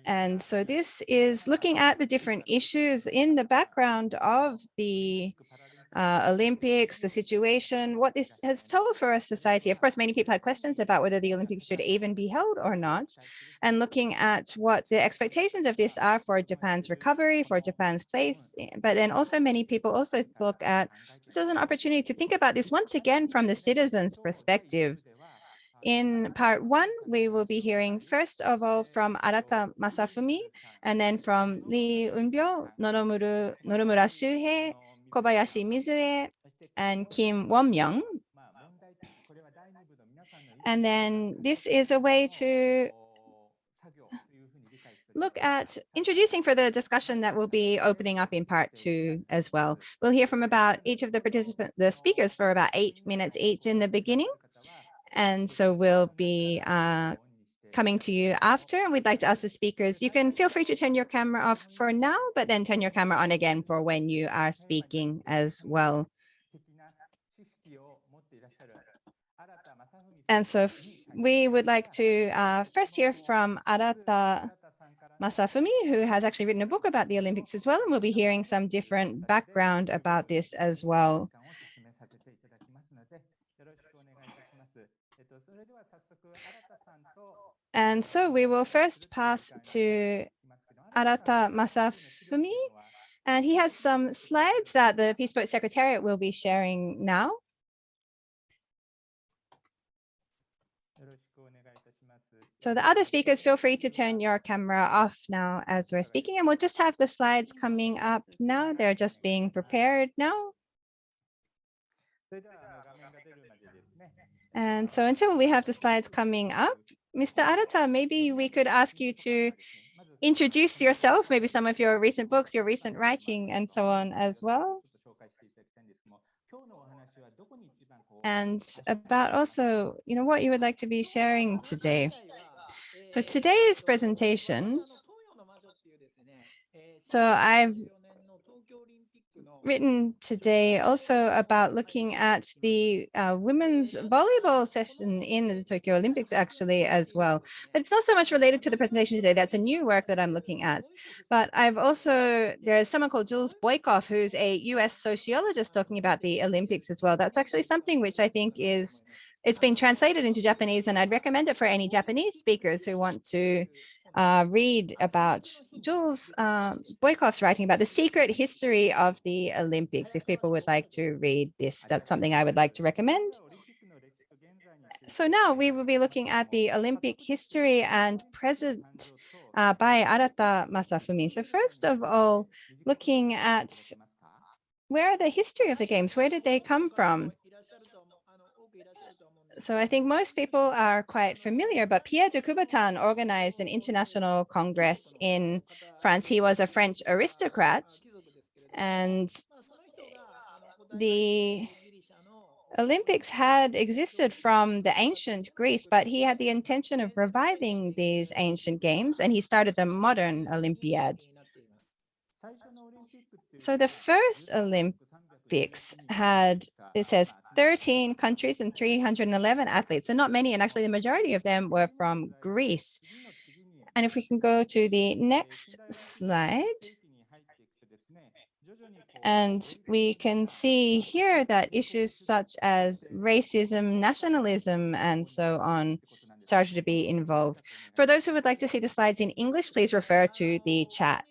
And so this is looking at the different issues in the background of the Olympics, the situation, what this has told for our society. Of course, many people had questions about whether the Olympics should even be held or not, and looking at what the expectations of this are for Japan's recovery, for Japan's place. But then also many people also look at this as an opportunity to think about this once again from the citizens' perspective. In part one, we will be hearing first of all from Arata Masafumi, and then from Lee Eunbyul, Noromura Shuhei, Kobayashi Mizue, and Kim Won-myung. And then this is a way to look at introducing for the discussion that will be opening up in part two as well. We'll hear from about each of the speakers for about 8 minutes each in the beginning. And so we'll be coming to you after. We'd like to ask the speakers, you can feel free to turn your camera off for now, but then turn your camera on again for when you are speaking as well. And so we would like to first hear from Arata Masafumi, who has actually written a book about the Olympics as well, and we'll be hearing some different background about this as well. And so we will first pass to Arata Masafumi, and he has some slides that the Peace Boat Secretariat will be sharing now. So the other speakers, feel free to turn your camera off now as we're speaking, and we'll just have the slides coming up now. They're just being prepared now. And so until we have the slides coming up, Mr. Arata, maybe we could ask you to introduce yourself, maybe some of your recent books, your recent writing, and so on as well. And about also, what you would like to be sharing today. So today's presentation, I've written today also about looking at the women's volleyball session in the Tokyo Olympics actually as well. But it's not so much related to the presentation today. That's a new work that I'm looking at. But there's someone called Jules Boykoff, who's a US sociologist talking about the Olympics as well. That's actually something which I think it's been translated into Japanese, and I'd recommend it for any Japanese speakers who want to read about Jules Boykoff's writing about the secret history of the Olympics. If people would like to read this, that's something I would like to recommend. So now we will be looking at the Olympic history and present by Arata Masafumi. So first of all, looking at where are the history of the games? Where did they come from? So I think most people are quite familiar, but Pierre de Coubertin organized an international congress in France. He was a French aristocrat, and the Olympics had existed from the ancient Greece, but he had the intention of reviving these ancient games, and he started the modern Olympiad. So the first Olympics had, it says, 13 countries and 311 athletes. So not many, and actually the majority of them were from Greece. And if we can go to the next slide. And we can see here that issues such as racism, nationalism, and so on started to be involved. For those who would like to see the slides in English, please refer to the chat.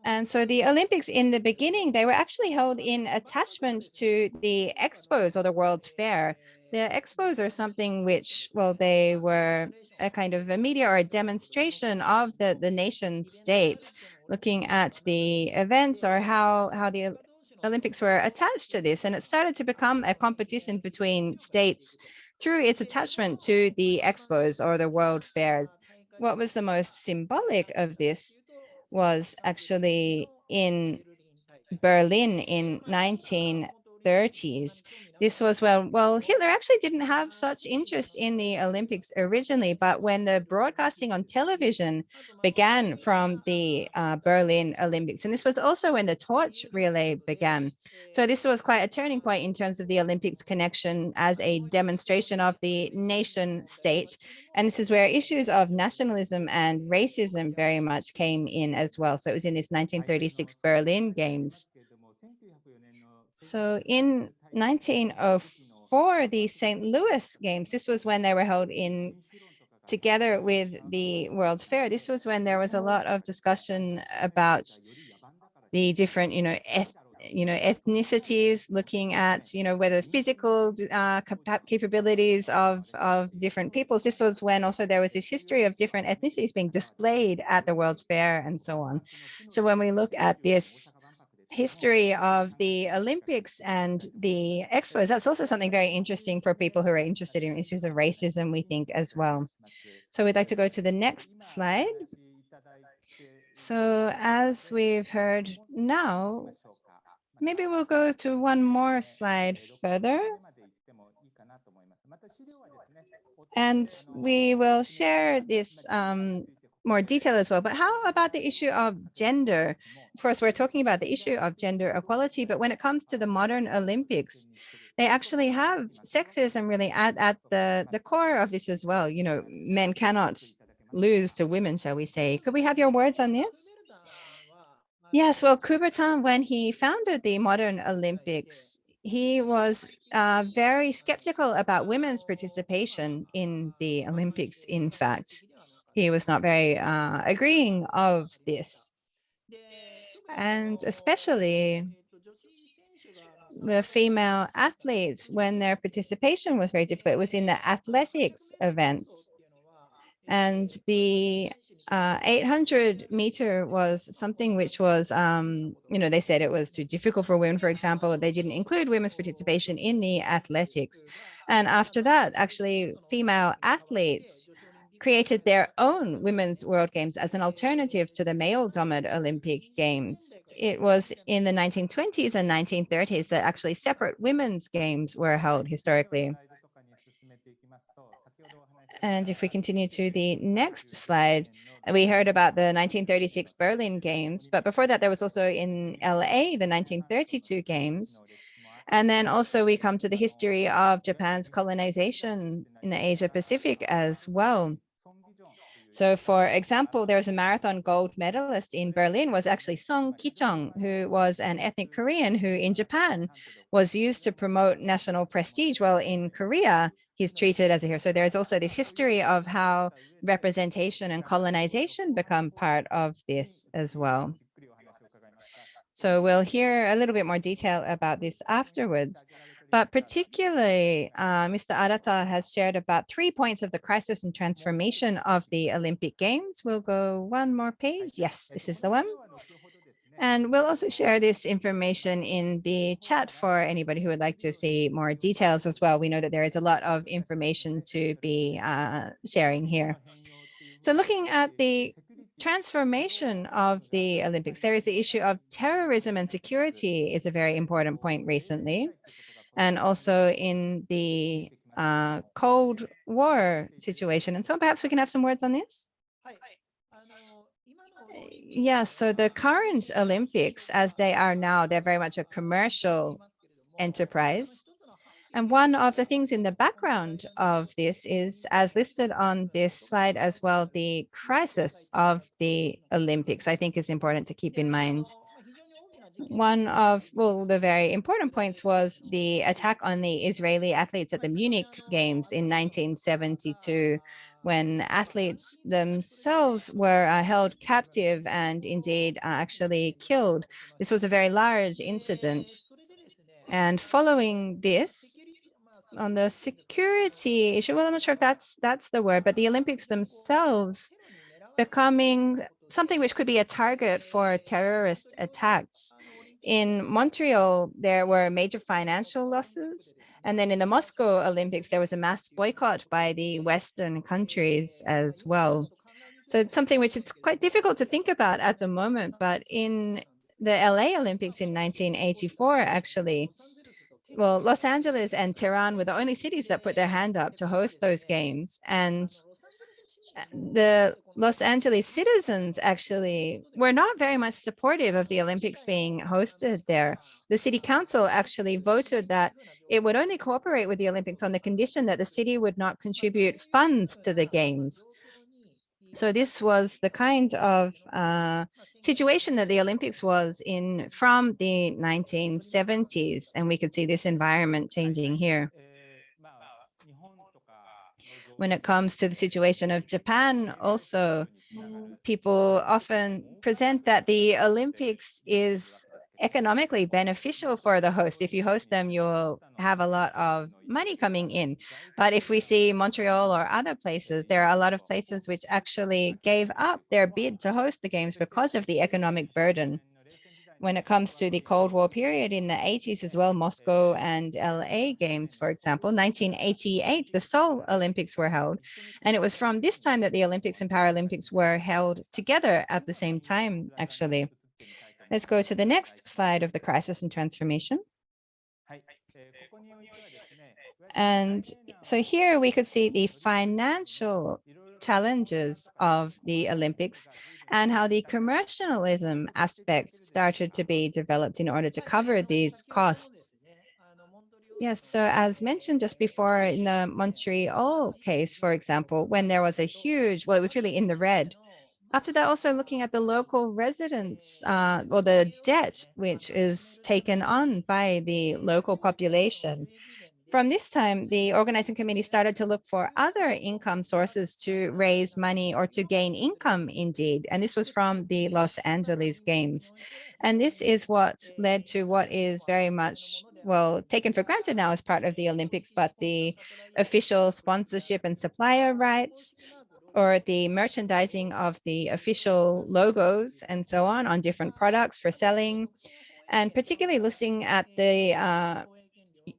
And so the Olympics in the beginning, they were actually held in attachment to the expos or the World's Fair. The expos are something which, well, they were a kind of a media or a demonstration of the nation state, looking at the events or how the Olympics were attached to this. And it started to become a competition between states through its attachment to the expos or the world fairs. What was the most symbolic of this was actually in Berlin in 30s. This was well, Hitler actually didn't have such interest in the Olympics originally, but when the broadcasting on television began from the Berlin Olympics, and this was also when the torch relay began. So this was quite a turning point in terms of the Olympics connection as a demonstration of the nation state. And this is where issues of nationalism and racism very much came in as well. So it was in this 1936 Berlin Games. So in 1904, the St. Louis Games, this was when they were held in together with the World's Fair. This was when there was a lot of discussion about the different, ethnicities, looking at, whether physical capabilities of different peoples. This was when also there was this history of different ethnicities being displayed at the World's Fair and so on. So when we look at this history of the Olympics and the expos, that's also something very interesting for people who are interested in issues of racism, we think, as well. So we'd like to go to the next slide. So as we've heard now, maybe we'll go to one more slide further. And we will share this more detail as well. But how about the issue of gender? Of course, we're talking about the issue of gender equality, but when it comes to the modern Olympics, they actually have sexism really at the core of this as well. Men cannot lose to women, shall we say. Could we have your words on this? Yes, well, Coubertin, when he founded the modern Olympics, he was very skeptical about women's participation in the Olympics, in fact. He was not very agreeing of this. And especially the female athletes, when their participation was very difficult, it was in the athletics events. And the 800-meter was something which was, they said it was too difficult for women, for example. They didn't include women's participation in the athletics. And after that, actually, female athletes created their own women's world games as an alternative to the male-dominated Olympic games. It was in the 1920s and 1930s that actually separate women's games were held historically. And if we continue to the next slide, we heard about the 1936 Berlin Games, but before that, there was also in LA, the 1932 Games. And then also we come to the history of Japan's colonization in the Asia Pacific as well. So for example, there's a marathon gold medalist in Berlin was actually Song Ki-chong, who was an ethnic Korean who in Japan was used to promote national prestige. Well, in Korea, he's treated as a hero. So there's also this history of how representation and colonization become part of this as well. So we'll hear a little bit more detail about this afterwards. But particularly, Mr. Arata has shared about 3 points of the crisis and transformation of the Olympic Games. We'll go one more page. Yes, this is the one. And we'll also share this information in the chat for anybody who would like to see more details as well. We know that there is a lot of information to be sharing here. So looking at the transformation of the Olympics, there is the issue of terrorism and security is a very important point recently. And also in the Cold War situation. And so perhaps we can have some words on this. Yeah, so the current Olympics, as they are now, they're very much a commercial enterprise. And one of the things in the background of this is, as listed on this slide as well, the crisis of the Olympics, I think is important to keep in mind. One of, the very important points was the attack on the Israeli athletes at the Munich Games in 1972, when athletes themselves were held captive and indeed actually killed. This was a very large incident. And following this, on the security issue, well, I'm not sure if that's the word, but the Olympics themselves becoming something which could be a target for terrorist attacks. In Montreal, there were major financial losses. And then in the Moscow Olympics, there was a mass boycott by the Western countries as well. So it's something which is quite difficult to think about at the moment. But in the LA Olympics in 1984, actually, well, Los Angeles and Tehran were the only cities that put their hand up to host those games. And the Los Angeles citizens actually were not very much supportive of the Olympics being hosted there. The city council actually voted that it would only cooperate with the Olympics on the condition that the city would not contribute funds to the games. So this was the kind of situation that the Olympics was in from the 1970s, and we could see this environment changing here. When it comes to the situation of Japan, also, people often present that the Olympics is economically beneficial for the host. If you host them, you'll have a lot of money coming in. But if we see Montreal or other places, there are a lot of places which actually gave up their bid to host the games because of the economic burden. When it comes to the Cold War period in the 80s as well, Moscow and LA games, for example, 1988, the Seoul Olympics were held. And it was from this time that the Olympics and Paralympics were held together at the same time, actually. Let's go to the next slide of the crisis and transformation. And so here we could see the financial challenges of the Olympics and how the commercialism aspects started to be developed in order to cover these costs. Yes, so as mentioned just before in the Montreal case, for example, when there was a huge, well, it was really in the red. After that, also looking at the local residents or the debt which is taken on by the local population. From this time, the organizing committee started to look for other income sources to raise money or to gain income indeed. And this was from the Los Angeles Games. And this is what led to what is very much, well, taken for granted now as part of the Olympics, but the official sponsorship and supplier rights, or the merchandising of the official logos and so on different products for selling, and particularly looking at the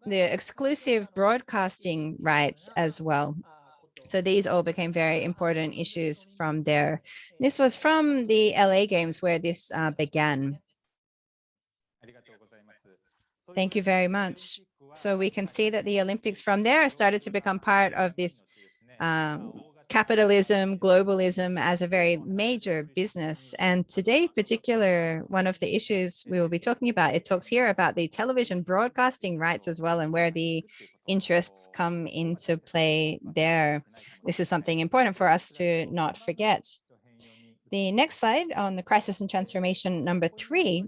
exclusive broadcasting rights as well. So these all became very important issues from there. This was from the LA Games where this began. Thank you very much. So we can see that the Olympics from there started to become part of this capitalism, globalism as a very major business. And today, particular, one of the issues we will be talking about, it talks here about the television broadcasting rights as well and where the interests come into play there. This is something important for us to not forget. The next slide on the crisis and transformation number 3.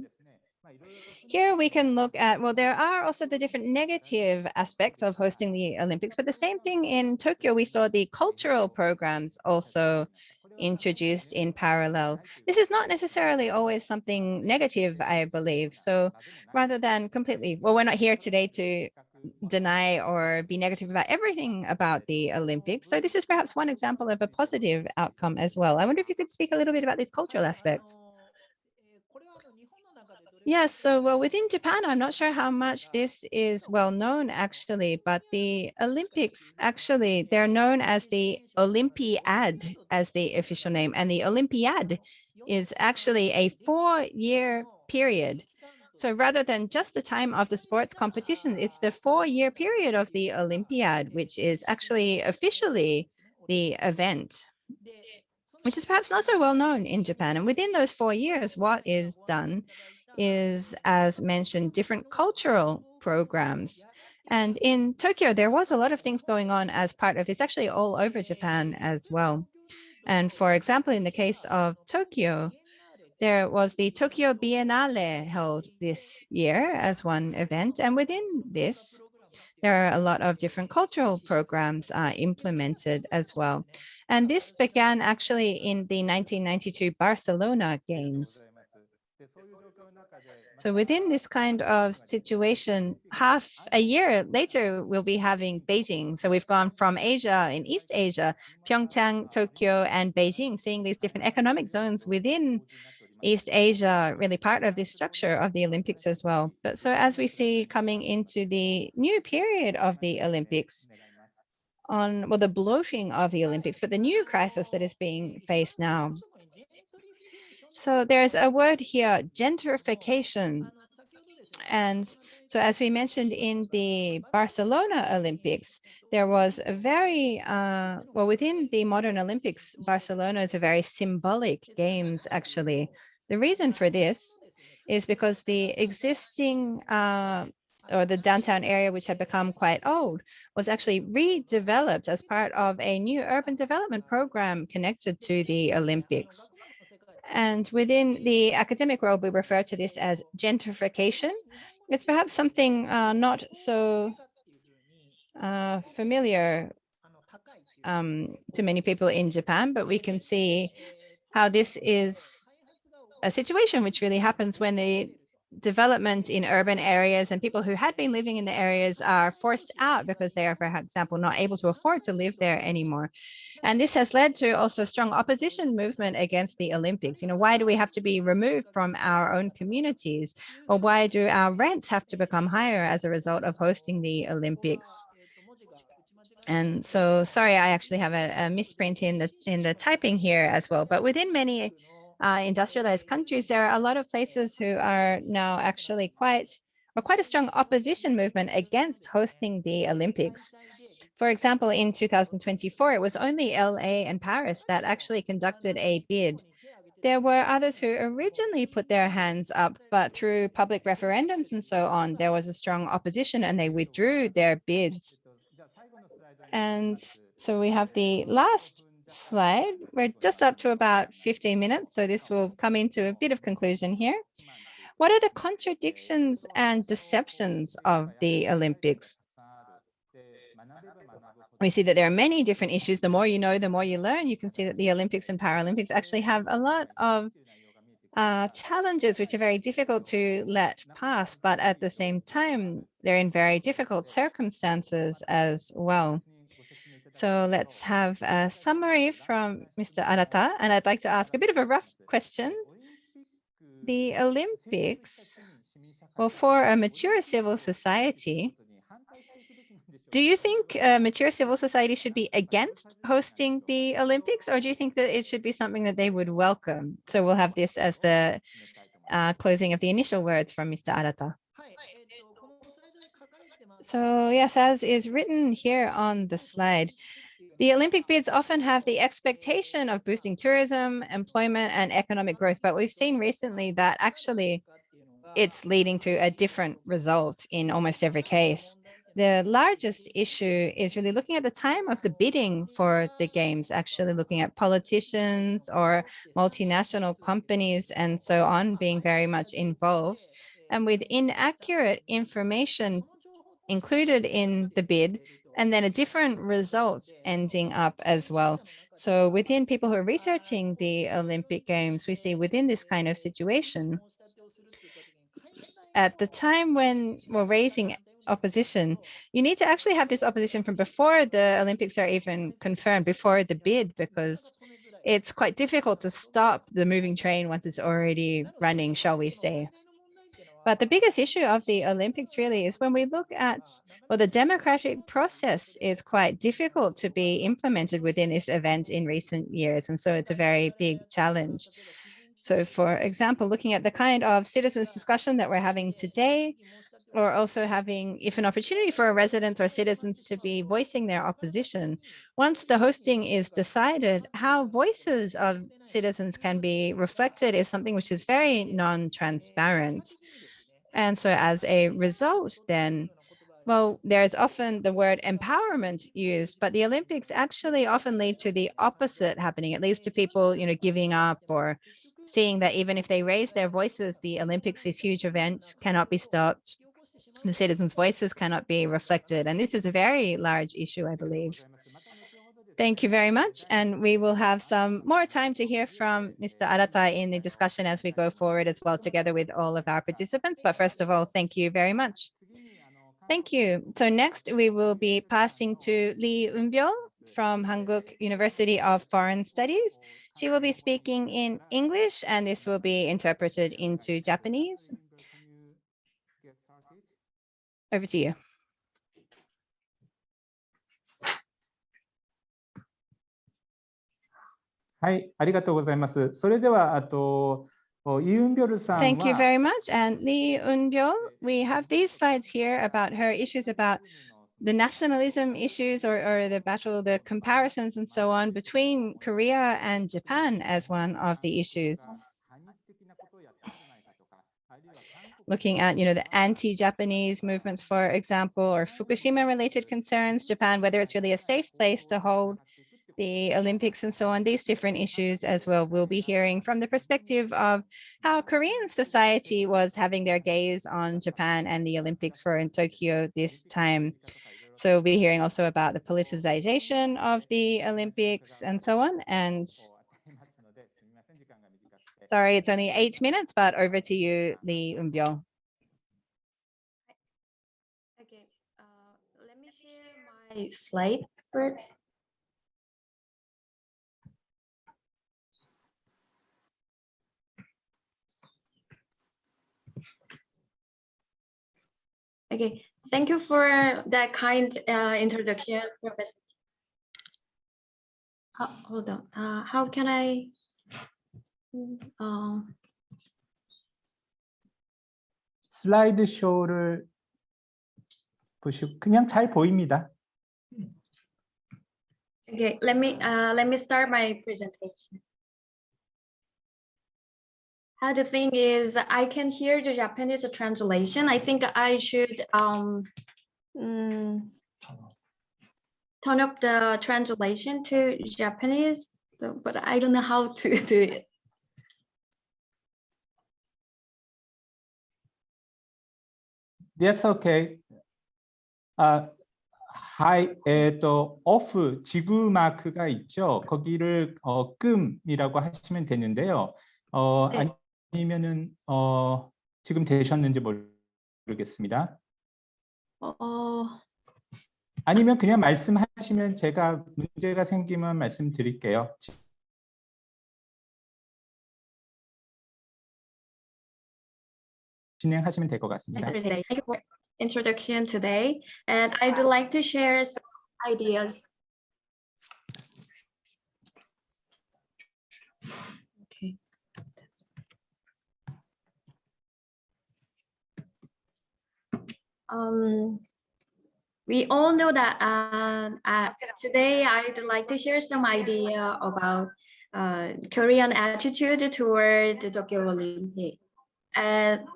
Here we can look at, well, there are also the different negative aspects of hosting the Olympics, but the same thing in Tokyo, we saw the cultural programs also introduced in parallel. This is not necessarily always something negative, I believe. So rather than completely, well, we're not here today to deny or be negative about everything about the Olympics. So this is perhaps one example of a positive outcome as well. I wonder if you could speak a little bit about these cultural aspects. Yes, so well, within Japan, I'm not sure how much this is well known actually, but the Olympics actually, they're known as the Olympiad as the official name, and the Olympiad is actually a 4-year period. So rather than just the time of the sports competition, it's the 4-year period of the Olympiad, which is actually officially the event, which is perhaps not so well known in Japan. And within those 4 years, what is done is, as mentioned, different cultural programs. And in Tokyo, there was a lot of things going on as part of this, actually all over Japan as well. And for example, in the case of Tokyo, there was the Tokyo Biennale held this year as one event. And within this, there are a lot of different cultural programs implemented as well. And this began actually in the 1992 Barcelona Games. So within this kind of situation, half a year later, we'll be having Beijing. So we've gone from Asia, in East Asia, Pyeongchang, Tokyo, and Beijing, seeing these different economic zones within East Asia, really part of this structure of the Olympics as well. But so as we see coming into the new period of the Olympics, on, well, the bloating of the Olympics, but the new crisis that is being faced now. So there's a word here, gentrification. And so, as we mentioned in the Barcelona Olympics, there was a very, well, within the modern Olympics, Barcelona is a very symbolic games, actually. The reason for this is because the existing or the downtown area, which had become quite old, was actually redeveloped as part of a new urban development program connected to the Olympics. And within the academic world, we refer to this as gentrification. It's perhaps something not so familiar to many people in Japan, but we can see how this is a situation which really happens when the development in urban areas and people who had been living in the areas are forced out because they are, for example, not able to afford to live there anymore. And this has led to also strong opposition movement against the Olympics. Why do we have to be removed from our own communities? Or why do our rents have to become higher as a result of hosting the Olympics? And so, sorry, I actually have a misprint in the typing here as well. But within many industrialized countries, there are a lot of places who are now actually quite a strong opposition movement against hosting the Olympics. For example, in 2024, it was only LA and Paris that actually conducted a bid. There were others who originally put their hands up, but through public referendums and so on, there was a strong opposition and they withdrew their bids. And so we have the last slide. We're just up to about 15 minutes, so this will come into a bit of conclusion here. What are the contradictions and deceptions of the Olympics? We see that there are many different issues. The more you know, the more you learn. You can see that the Olympics and Paralympics actually have a lot of challenges which are very difficult to let pass, but at the same time, they're in very difficult circumstances as well. So let's have a summary from Mr. Arata, and I'd like to ask a bit of a rough question. The Olympics, well, for a mature civil society, do you think a mature civil society should be against hosting the Olympics, or do you think that it should be something that they would welcome? So we'll have this as the closing of the initial words from Mr. Arata. So yes, as is written here on the slide, the Olympic bids often have the expectation of boosting tourism, employment, and economic growth, but we've seen recently that actually it's leading to a different result in almost every case. The largest issue is really looking at the time of the bidding for the games, actually looking at politicians or multinational companies and so on being very much involved. And with inaccurate information included in the bid, and then a different result ending up as well. So within people who are researching the Olympic Games, we see within this kind of situation, at the time when we're raising opposition, you need to actually have this opposition from before the Olympics are even confirmed, before the bid, because it's quite difficult to stop the moving train once it's already running, shall we say. But the biggest issue of the Olympics really is when we look at, well, the democratic process is quite difficult to be implemented within this event in recent years. And so it's a very big challenge. So for example, looking at the kind of citizens discussion that we're having today, or also having, if an opportunity for residents or citizens to be voicing their opposition, once the hosting is decided, how voices of citizens can be reflected is something which is very non-transparent. And so as a result, then, well, there's often the word empowerment used, but the Olympics actually often lead to the opposite happening. It leads to people, giving up or seeing that even if they raise their voices, the Olympics, this huge event, cannot be stopped. The citizens' voices cannot be reflected. And this is a very large issue, I believe. Thank you very much. And we will have some more time to hear from Mr. Arata in the discussion as we go forward as well, together with all of our participants. But first of all, thank you very much. Thank you. So next we will be passing to Lee Eunbyul from Hankuk University of Foreign Studies. She will be speaking in English and this will be interpreted into Japanese. Over to you. はい、ありがとうございます。それでは Thank you very much. And Lee Eunbyul, we have these slides here about her issues about the nationalism issues or the battle, the comparisons and so on between Korea and Japan as one of the issues. Looking at, the anti-Japanese movements, for example, or Fukushima-related concerns, Japan, whether it's really a safe place to hold the Olympics and so on, these different issues as well. We'll be hearing from the perspective of how Korean society was having their gaze on Japan and the Olympics in Tokyo this time. So we'll be hearing also about the politicization of the Olympics and so on. And sorry, it's only 8 minutes, but over to you, Lee Eunbyul. Okay, let me share my slide first. Okay, thank you for that kind introduction, Professor. Hold on. How can I? 슬라이드 쇼를 보시고 그냥 잘 보입니다. Okay, let me start my presentation. The thing is, I can hear the Japanese translation. I think I should turn up the translation to Japanese, but I don't know how to do it. That's okay. off 지구 마크가 있죠. 거기를 끔이라고 하시면 되는데요. 네. 아니면은 지금 되셨는지 모르겠습니다. 아니면 그냥 말씀하시면 제가 문제가 생기면 말씀드릴게요. 진행하시면 될 것 같습니다. Thank you for introduction today, and I'd like to share some ideas. Okay. We all know that today I'd like to share some idea about Korean attitude toward the Tokyo Olympics. And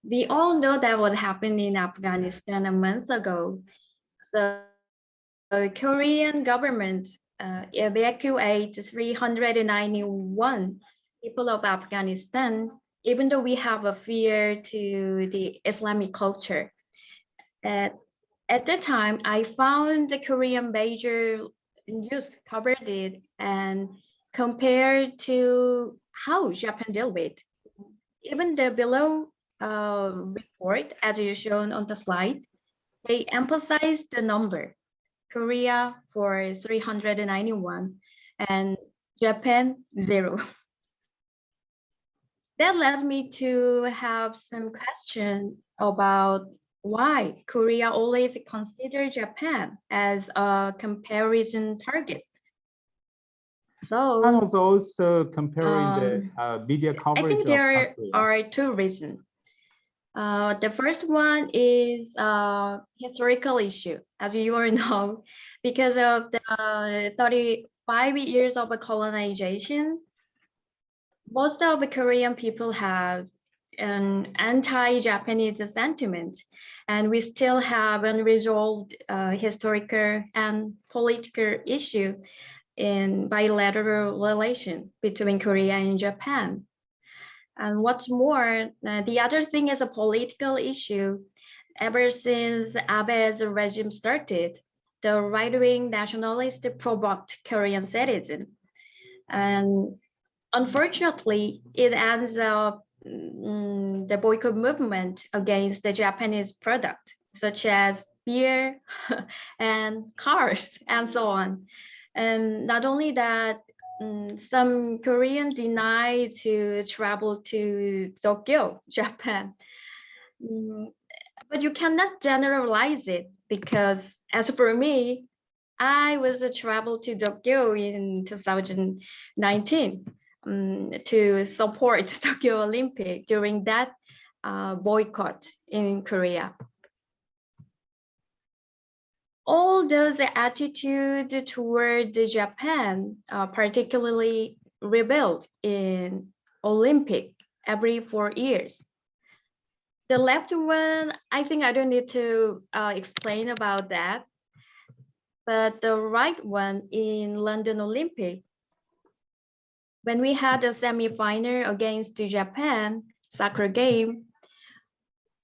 we all know that what happened in Afghanistan a month ago. The Korean government evacuated 391 people of Afghanistan, even though we have a fear to the Islamic culture. At the time, I found the Korean major news covered it and compared to how Japan dealt with. Even the below report, as you shown on the slide, they emphasize the number, Korea for 391 and Japan 0. That led me to have some question about why Korea always consider Japan as a comparison target. So Japan was also comparing the media coverage. I think there are two reasons. The first one is historical issue, as you all know, because of the 35 years of colonization. Most of the Korean people have an anti-Japanese sentiment, and we still have unresolved historical and political issue in bilateral relation between Korea and Japan. And what's more, the other thing is a political issue. Ever since Abe's regime started, the right-wing nationalists provoked Korean citizens. And unfortunately, it ends up the boycott movement against the Japanese product, such as beer and cars and so on. And not only that, some Koreans deny to travel to Tokyo, Japan. But you cannot generalize it because, as for me, I was traveled to Tokyo in 2019. to support Tokyo Olympic during that boycott in Korea. All those attitude toward Japan, particularly rebelled in Olympic every 4 years. The left one, I think I don't need to explain about that. But the right one in London Olympic, when we had a semi-final against Japan soccer game,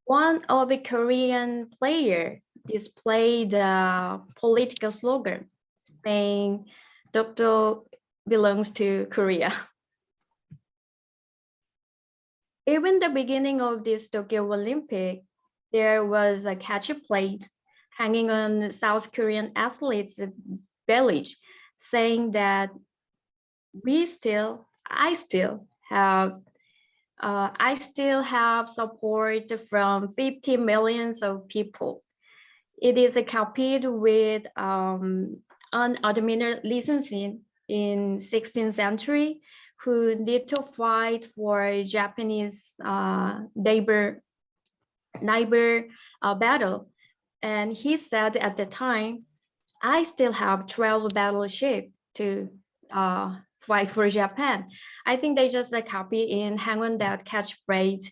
one of the Korean player displayed a political slogan saying, "Dokdo belongs to Korea." Even the beginning of this Tokyo Olympic, there was a catch plate hanging on South Korean athletes' belly, saying that I still have support from 50 millions of people. It is copied with unadmitted licensing in 16th century, who need to fight for Japanese neighbor battle. And he said at the time, I still have 12 battleships to fight for Japan. I think they just copy and hang on that catchphrase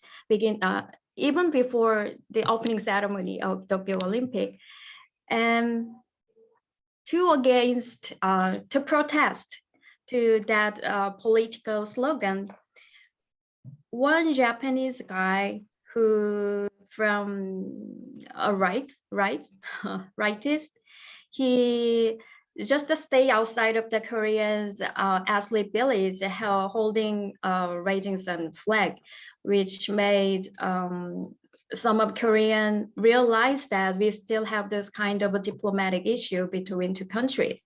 even before the opening ceremony of Tokyo Olympic. And to protest to that political slogan, one Japanese guy who from a rightist, he just stay outside of the Koreans athlete village holding raising sun flag, which made some of Korean realize that we still have this kind of a diplomatic issue between two countries.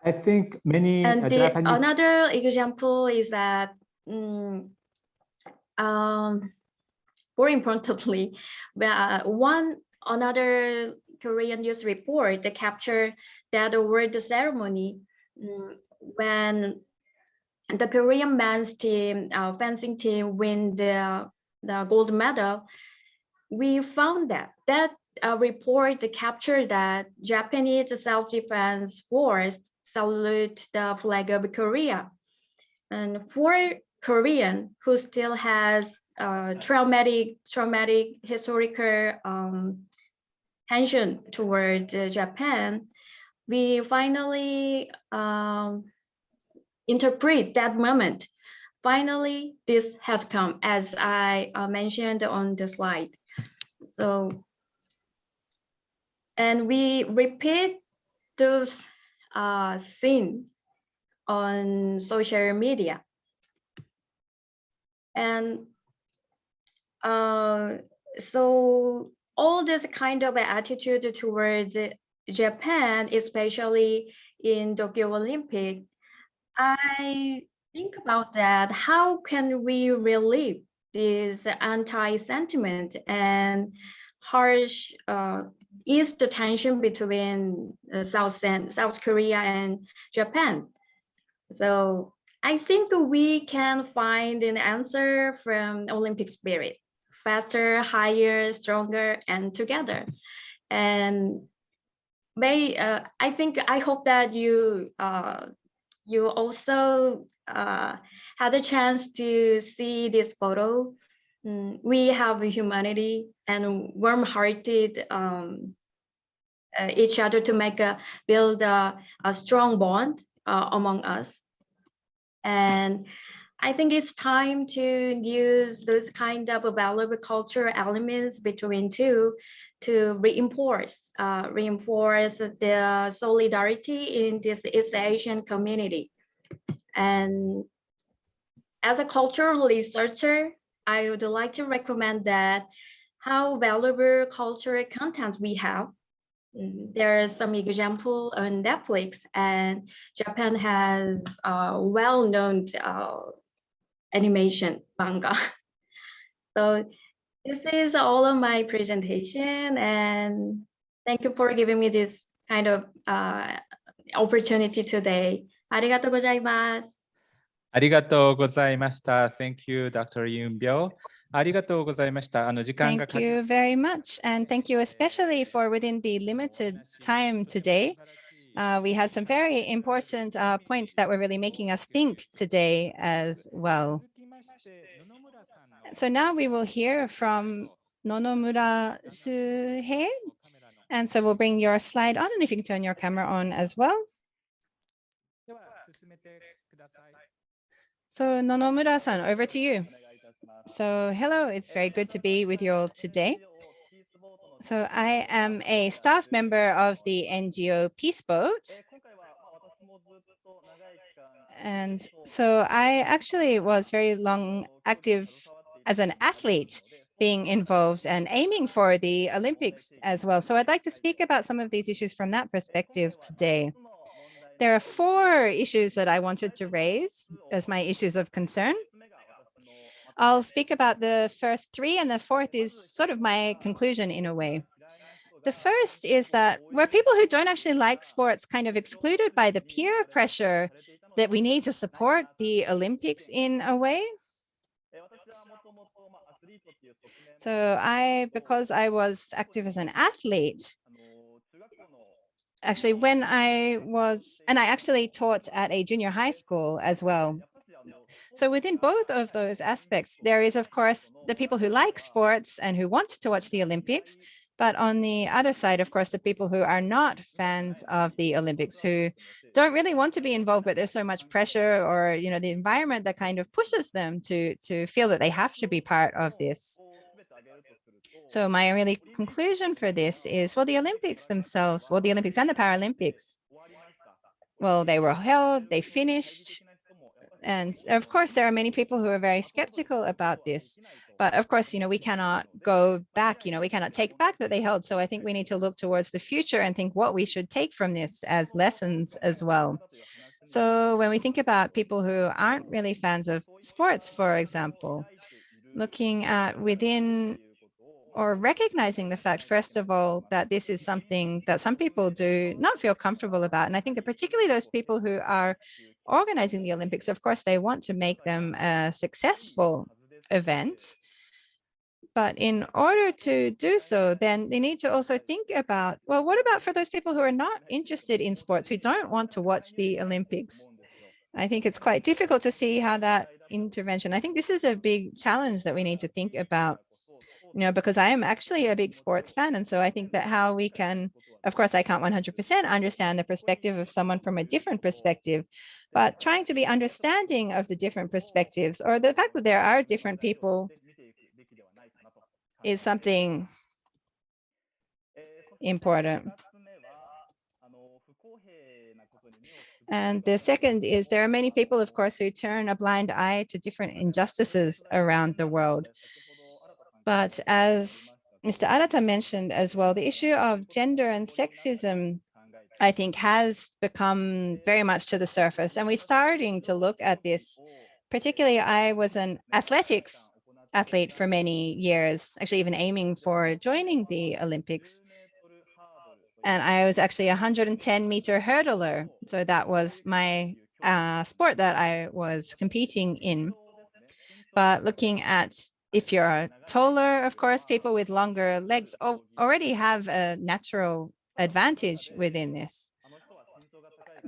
I think many And Japanese... another example is that more importantly, another Korean news report that captured that award ceremony when the Korean men's team, fencing team, win the gold medal. We found that report captured that Japanese self-defense force salute the flag of Korea, and for Korean who still has traumatic historical tension toward Japan, we finally interpret that moment. Finally, this has come, as I mentioned on the slide. So, and we repeat those scenes on social media. And so all this kind of attitude towards Japan, especially in Tokyo Olympic, I think about that. How can we relieve this anti-sentiment and harsh ease the tension between South Korea and Japan? So I think we can find an answer from Olympic spirit: faster, higher, stronger, and together. And I hope that you also had a chance to see this photo. We have humanity and warm-hearted each other to build a strong bond among us. And I think it's time to use those kind of valuable cultural elements between two to reinforce the solidarity in this East Asian community. And as a cultural researcher, I would like to recommend that how valuable cultural content we have. There are some example on Netflix, and Japan has well-known animation manga. So this is all of my presentation, and thank you for giving me this kind of opportunity today. ありがとうございます. 아리가또 고자이마시타. Thank you, Dr. Eunbyul. 아리가또 고자이마시타. Thank you very much. And thank you especially for within the limited time today. We had some very important points that were really making us think today as well. So now we will hear from Nonomura Suhei. And so we'll bring your slide on, and if you can turn your camera on as well. So Nonomura-san, over to you. So hello, it's very good to be with you all today. So I am a staff member of the NGO Peace Boat. And so I actually was very long active as an athlete, being involved and aiming for the Olympics as well. So I'd like to speak about some of these issues from that perspective today. There are 4 issues that I wanted to raise as my issues of concern. I'll speak about the first 3, and the 4th is sort of my conclusion in a way. The first is that were people who don't actually like sports kind of excluded by the peer pressure that we need to support the Olympics in a way? So because I was active as an athlete, actually when I actually taught at a junior high school as well. So within both of those aspects, there is, of course, the people who like sports and who want to watch the Olympics. But on the other side, of course, the people who are not fans of the Olympics, who don't really want to be involved, but there's so much pressure or, the environment that kind of pushes them to feel that they have to be part of this. So my really conclusion for this is, well, the Olympics themselves, well, the Olympics and the Paralympics, well, they were held, they finished. And of course, there are many people who are very skeptical about this. But of course, we cannot go back, we cannot take back that they held. So I think we need to look towards the future and think what we should take from this as lessons as well. So when we think about people who aren't really fans of sports, for example, looking at within or recognizing the fact, first of all, that this is something that some people do not feel comfortable about. And I think that particularly those people who are organizing the Olympics, of course, they want to make them a successful event. But in order to do so, then they need to also think about, well, what about for those people who are not interested in sports, who don't want to watch the Olympics? I think it's quite difficult to see how that intervention, I think this is a big challenge that we need to think about. Because I am actually a big sports fan. And so I think that how we can, of course, I can't 100% understand the perspective of someone from a different perspective, but trying to be understanding of the different perspectives or the fact that there are different people is something important. And the second is there are many people, of course, who turn a blind eye to different injustices around the world. But as Mr. Arata mentioned as well, the issue of gender and sexism, I think, has become very much to the surface. And we're starting to look at this. Particularly, I was an athletics athlete for many years, actually even aiming for joining the Olympics. And I was actually a 110-meter hurdler. So that was my sport that I was competing in. But looking at if you're taller, of course, people with longer legs already have a natural advantage within this.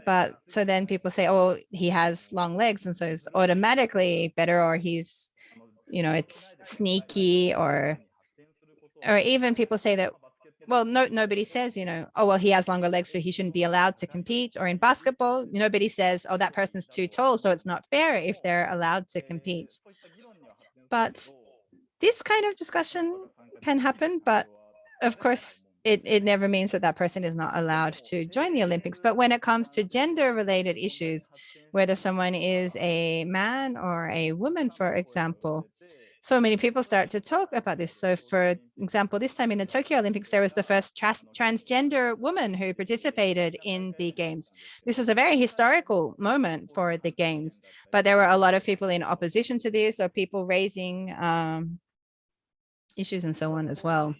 But so then people say, oh, he has long legs, and so it's automatically better, or he's, it's sneaky, or even people say that, well, nobody says, oh, well, he has longer legs, so he shouldn't be allowed to compete. Or in basketball, nobody says, oh, that person's too tall, so it's not fair if they're allowed to compete. But this kind of discussion can happen, but of course, it never means that that person is not allowed to join the Olympics. But when it comes to gender-related issues, whether someone is a man or a woman, for example, so many people start to talk about this. So for example, this time in the Tokyo Olympics, there was the first transgender woman who participated in the Games. This was a very historical moment for the Games, but there were a lot of people in opposition to this, or people raising issues and so on as well.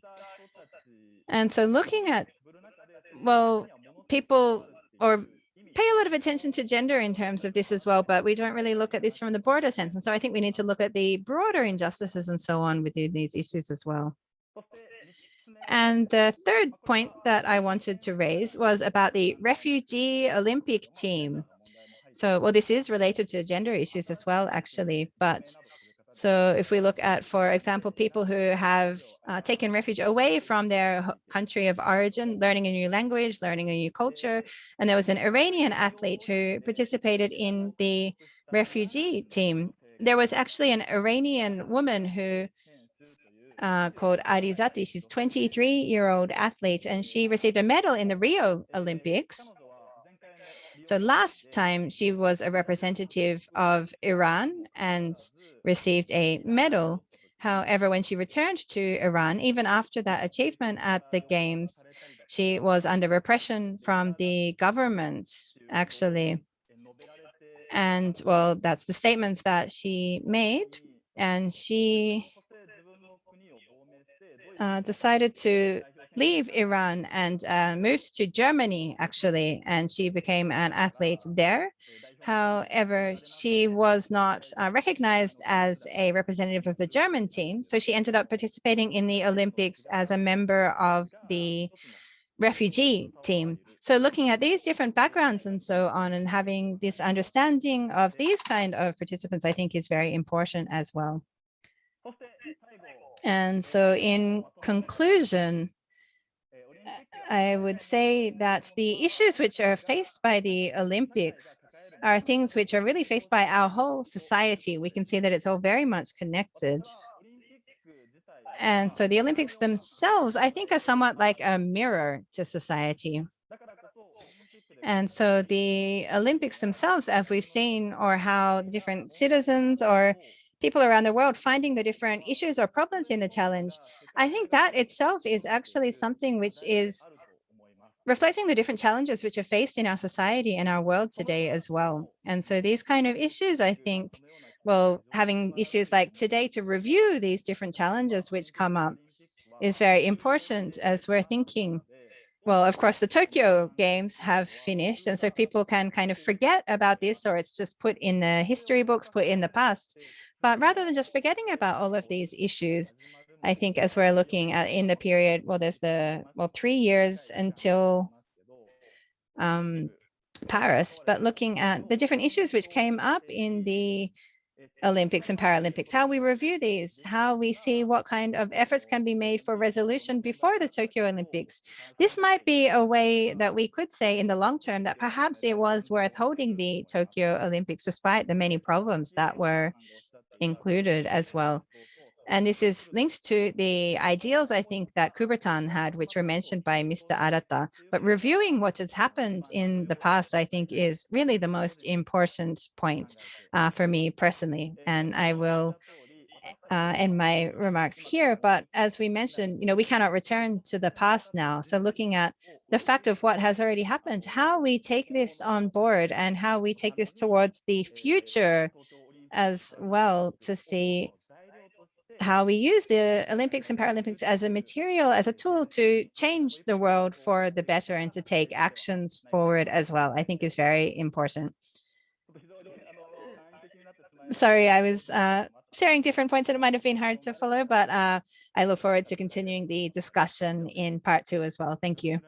And so looking at, well, people or pay a lot of attention to gender in terms of this as well, but we don't really look at this from the broader sense. And so I think we need to look at the broader injustices and so on within these issues as well. And the third point that I wanted to raise was about the refugee Olympic team. So, well, this is related to gender issues as well, actually. But so if we look at, for example, people who have taken refuge away from their country of origin, learning a new language, learning a new culture, and there was an Iranian athlete who participated in the refugee team. There was actually an Iranian woman who called Arizati. She's a 23-year-old athlete, and she received a medal in the Rio Olympics. So last time she was a representative of Iran and received a medal. However, when she returned to Iran, even after that achievement at the Games, she was under repression from the government, actually. And well, that's the statements that she made. And she decided to leave Iran and moved to Germany, actually, and she became an athlete there. However, she was not recognized as a representative of the German team, so she ended up participating in the Olympics as a member of the refugee team. So looking at these different backgrounds and so on, and having this understanding of these kind of participants, I think is very important as well. And so in conclusion, I would say that the issues which are faced by the Olympics are things which are really faced by our whole society. We can see that it's all very much connected. And so the Olympics themselves, I think, are somewhat like a mirror to society. And so the Olympics themselves, as we've seen, or how the different citizens or people around the world finding the different issues or problems in the challenge, I think that itself is actually something which is reflecting the different challenges which are faced in our society and our world today as well. And so these kind of issues, I think, well, having issues like today to review these different challenges which come up is very important as we're thinking. Well, of course, the Tokyo Games have finished, and so people can kind of forget about this, or it's just put in the history books, put in the past. But rather than just forgetting about all of these issues, I think as we're looking at in the period, well, there's 3 years until Paris, but looking at the different issues which came up in the Olympics and Paralympics, how we review these, how we see what kind of efforts can be made for resolution before the Tokyo Olympics. This might be a way that we could say in the long term that perhaps it was worth holding the Tokyo Olympics despite the many problems that were included as well. And this is linked to the ideals, I think, that Kubertan had, which were mentioned by Mr. Arata. But reviewing what has happened in the past, I think, is really the most important point for me personally. And I will end my remarks here. But as we mentioned, we cannot return to the past now. So looking at the fact of what has already happened, how we take this on board and how we take this towards the future as well, to see how we use the Olympics and Paralympics as a material, as a tool to change the world for the better and to take actions forward as well, I think is very important. Sorry, I was sharing different points and it might have been hard to follow, but I look forward to continuing the discussion in part 2 as well. Thank you.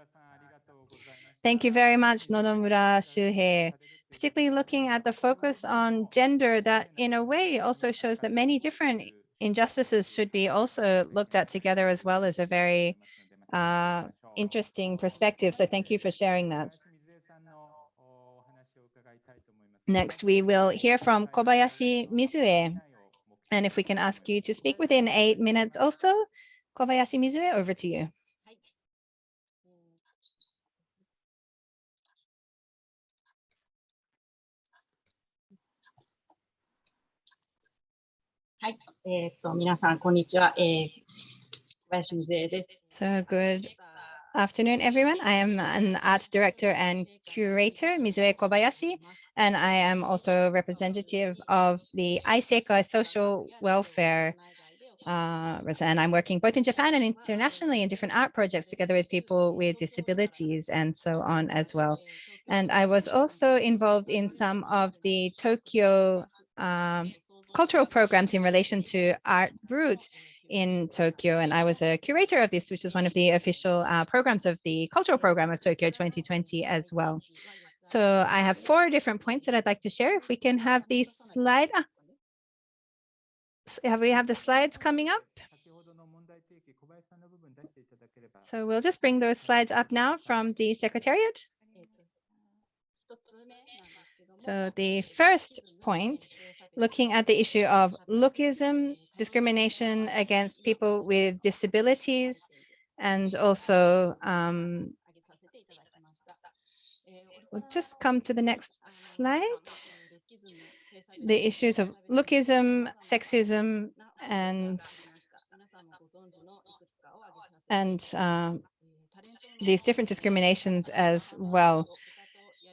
Thank you very much, Nonomura Shuhei. Particularly looking at the focus on gender, that in a way also shows that many different injustices should be also looked at together as well, as a very interesting perspective. So thank you for sharing that. Next, we will hear from Kobayashi Mizue. And if we can ask you to speak within 8 minutes also, Kobayashi Mizue, over to you. So good afternoon, everyone. I am an art director and curator, Mizue Kobayashi, and I am also representative of the Isekai Social Welfare And I'm working both in Japan and internationally in different art projects together with people with disabilities and so on as well. And I was also involved in some of the Tokyo cultural programs in relation to Art Brut in Tokyo. And I was a curator of this, which is one of the official programs of the cultural program of Tokyo 2020 as well. So I have 4 different points that I'd like to share. If we can have the slide. We have the slides coming up. So we'll just bring those slides up now from the Secretariat. So the first point, looking at the issue of lookism, discrimination against people with disabilities, and also we'll just come to the next slide. The issues of lookism, sexism, and these different discriminations as well.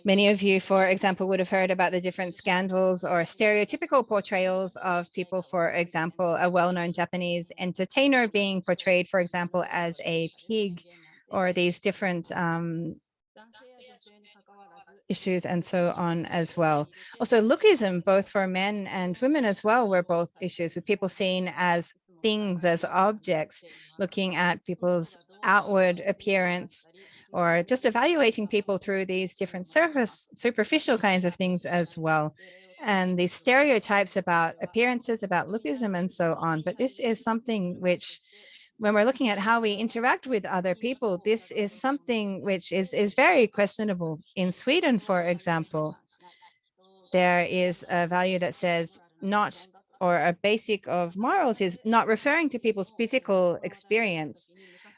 Many of you, for example, would have heard about the different scandals or stereotypical portrayals of people, for example, a well-known Japanese entertainer being portrayed, for example, as a pig, or these different issues and so on as well. Also, lookism, both for men and women as well, were both issues with people seen as things, as objects, looking at people's outward appearance, or just evaluating people through these different superficial kinds of things as well. And these stereotypes about appearances, about lookism and so on. But this is something which, when we're looking at how we interact with other people, this is something which is very questionable. In Sweden, for example, there is a value that says not, or a basic of morals is not referring to people's physical experience.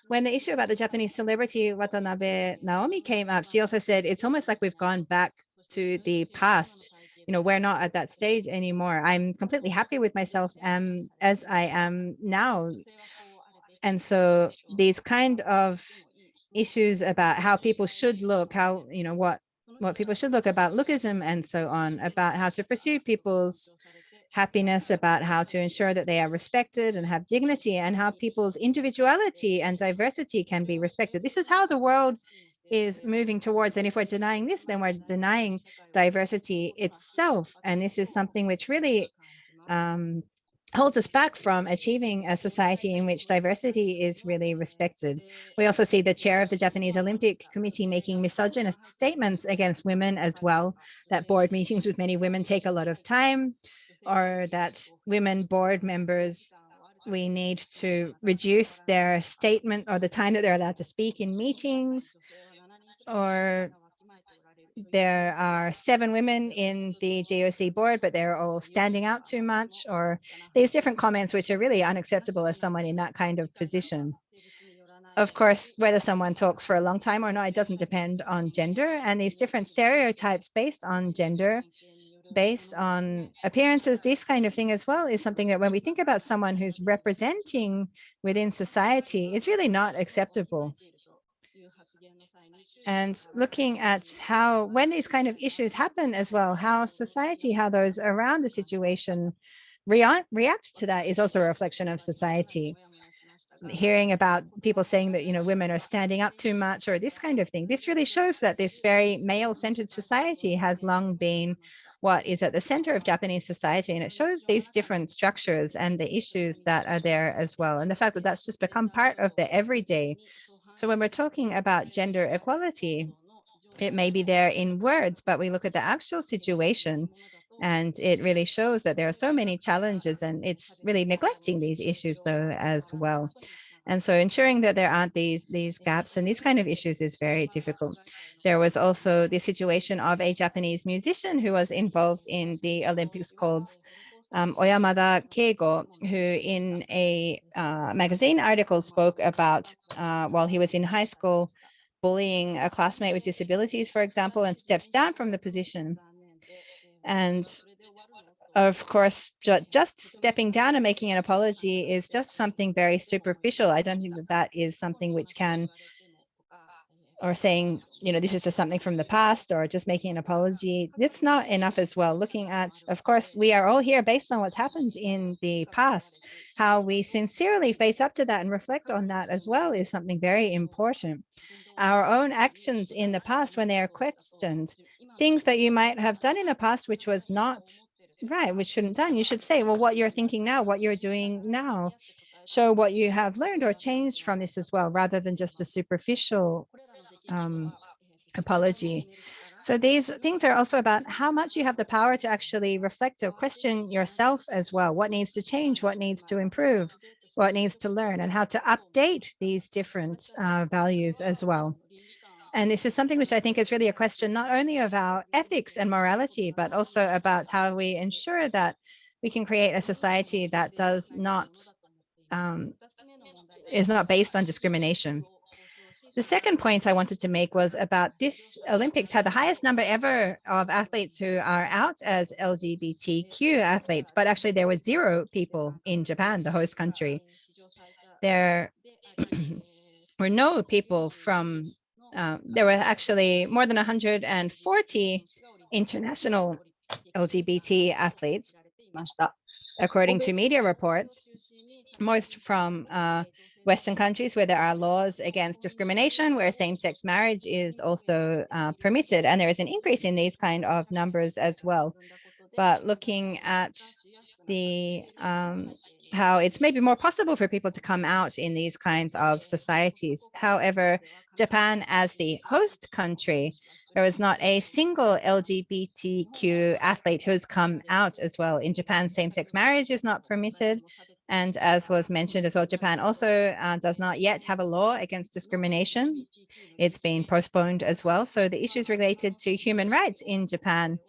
When the issue about the Japanese celebrity Watanabe Naomi came up, she also said, it's almost like we've gone back to the past. You know, we're not at that stage anymore. I'm completely happy with myself as I am now. And so these kind of issues about how people should look, how, you know, what people should look about lookism and so on, about how to pursue people's happiness, about how to ensure that they are respected and have dignity, and how people's individuality and diversity can be respected. This is how the world is moving towards. And if we're denying this, then we're denying diversity itself. And this is something which really holds us back from achieving a society in which diversity is really respected. We also see the chair of the Japanese Olympic Committee making misogynist statements against women as well, that board meetings with many women take a lot of time, or that women board members, we need to reduce their statement or the time that they're allowed to speak in meetings, or there are 7 women in the GOC board, but they're all standing out too much, or these different comments which are really unacceptable as someone in that kind of position. Of course, whether someone talks for a long time or not, it doesn't depend on gender, and these different stereotypes based on gender, based on appearances, this kind of thing as well is something that when we think about someone who's representing within society, it's really not acceptable. And looking at how, when these kind of issues happen as well, how society, how those around the situation react to that is also a reflection of society. Hearing about people saying that, you know, women are standing up too much, or this kind of thing, this really shows that this very male-centered society has long been what is at the center of Japanese society. And it shows these different structures and the issues that are there as well. And the fact that that's just become part of the everyday. So when we're talking about gender equality, it may be there in words, but we look at the actual situation, and it really shows that there are so many challenges, and it's really neglecting these issues though as well. And so ensuring that there aren't these gaps and these kind of issues is very difficult. There was also the situation of a Japanese musician who was involved in the Olympics called Oyamada Keigo, who in a magazine article spoke about while he was in high school, bullying a classmate with disabilities, for example, and steps down from the position. And of course, just stepping down and making an apology is just something very superficial. I don't think that that is something which can or saying, this is just something from the past, or just making an apology. It's not enough as well. Looking at, of course, we are all here based on what's happened in the past. How we sincerely face up to that and reflect on that as well is something very important. Our own actions in the past, when they are questioned, things that you might have done in the past which was not right, which shouldn't done, you should say, well, what you're thinking now, what you're doing now, show what you have learned or changed from this as well, rather than just a superficial apology. So these things are also about how much you have the power to actually reflect or question yourself as well. What needs to change, what needs to improve, what needs to learn, and how to update these different values as well. And this is something which I think is really a question not only of our ethics and morality, but also about how we ensure that we can create a society that does not is not based on discrimination. The second point I wanted to make was about this Olympics had the highest number ever of athletes who are out as LGBTQ athletes, but actually there were 0 people in Japan, the host country. There were no people from, there were actually more than 140 international LGBT athletes, according to media reports, most from Western countries where there are laws against discrimination, where same-sex marriage is also permitted. And there is an increase in these kind of numbers as well. But looking at the how it's maybe more possible for people to come out in these kinds of societies. However, Japan as the host country, there was not a single LGBTQ athlete who's come out as well. In Japan, same-sex marriage is not permitted. And as was mentioned as well, Japan also does not yet have a law against discrimination. It's been postponed as well. So the issues related to human rights in Japan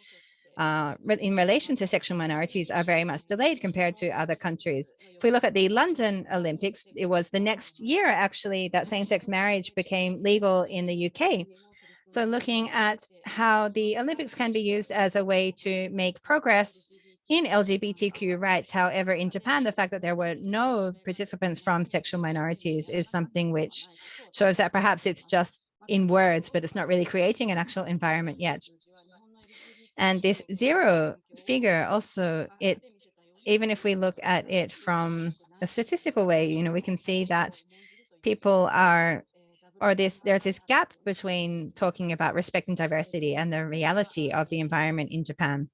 in relation to sexual minorities are very much delayed compared to other countries. If we look at the London Olympics, it was the next year actually that same-sex marriage became legal in the UK. So looking at how the Olympics can be used as a way to make progress in LGBTQ rights. However, in Japan, the fact that there were no participants from sexual minorities is something which shows that perhaps it's just in words, but it's not really creating an actual environment yet. And this 0 figure also, even if we look at it from a statistical way, we can see that people are, or there's this gap between talking about respecting diversity and the reality of the environment in Japan.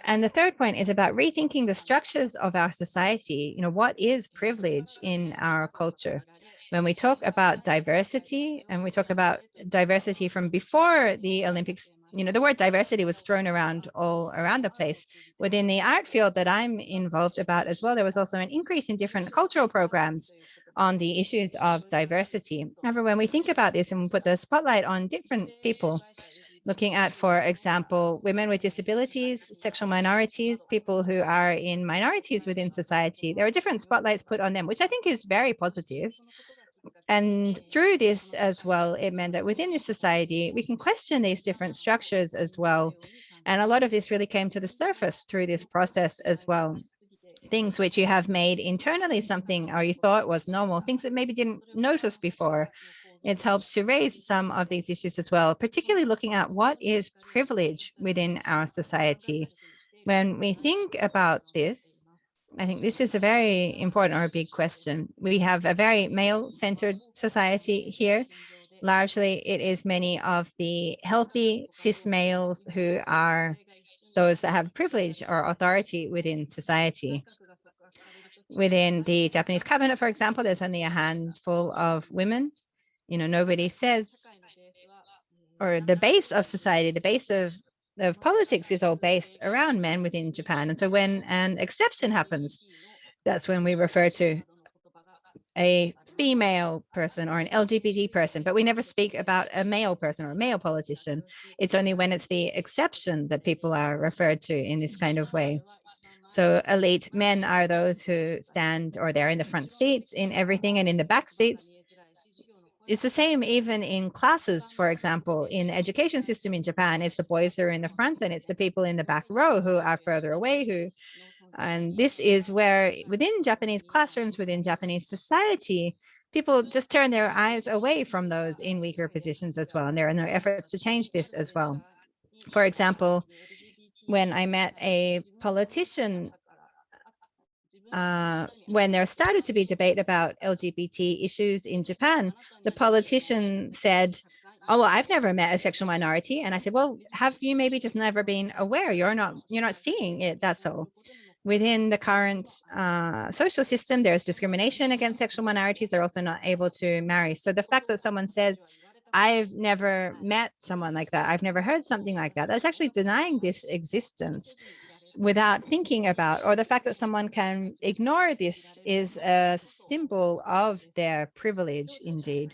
And the third point is about rethinking the structures of our society. What is privilege in our culture? When we talk about diversity, and we talk about diversity from before the Olympics, the word diversity was thrown around all around the place. Within the art field that I'm involved about as well, there was also an increase in different cultural programs on the issues of diversity. However, when we think about this and we put the spotlight on different people, looking at, for example, women with disabilities, sexual minorities, people who are in minorities within society, there are different spotlights put on them, which I think is very positive. And through this as well, it meant that within this society, we can question these different structures as well. And a lot of this really came to the surface through this process as well. Things which you have made internally something, or you thought was normal, things that maybe didn't notice before. It's helped to raise some of these issues as well, particularly looking at what is privilege within our society. When we think about this, I think this is a very important or a big question. We have a very male-centered society here. Largely, it is many of the healthy cis males who are those that have privilege or authority within society. Within the Japanese cabinet, for example, there's only a handful of women. Nobody says, or the base of society, the base of politics is all based around men within Japan. And so when an exception happens, that's when we refer to a female person or an LGBT person, but we never speak about a male person or a male politician. It's only when it's the exception that people are referred to in this kind of way. So elite men are those who stand, or they're in the front seats in everything, and in the back seats. It's the same even in classes, for example, in the education system in Japan, it's the boys who are in the front and it's the people in the back row who are further away, and this is where within Japanese classrooms, within Japanese society, people just turn their eyes away from those in weaker positions as well. And there are no efforts to change this as well. For example, when I met a politician, when there started to be debate about LGBT issues in Japan, the politician said, "Oh, well, I've never met a sexual minority." And I said, "Well, have you maybe just never been aware? You're not seeing it, that's all." Within the current social system, there's discrimination against sexual minorities. They're also not able to marry. So the fact that someone says, "I've never met someone like that, I've never heard something like that," that's actually denying this existence without thinking about, or the fact that someone can ignore this is a symbol of their privilege indeed.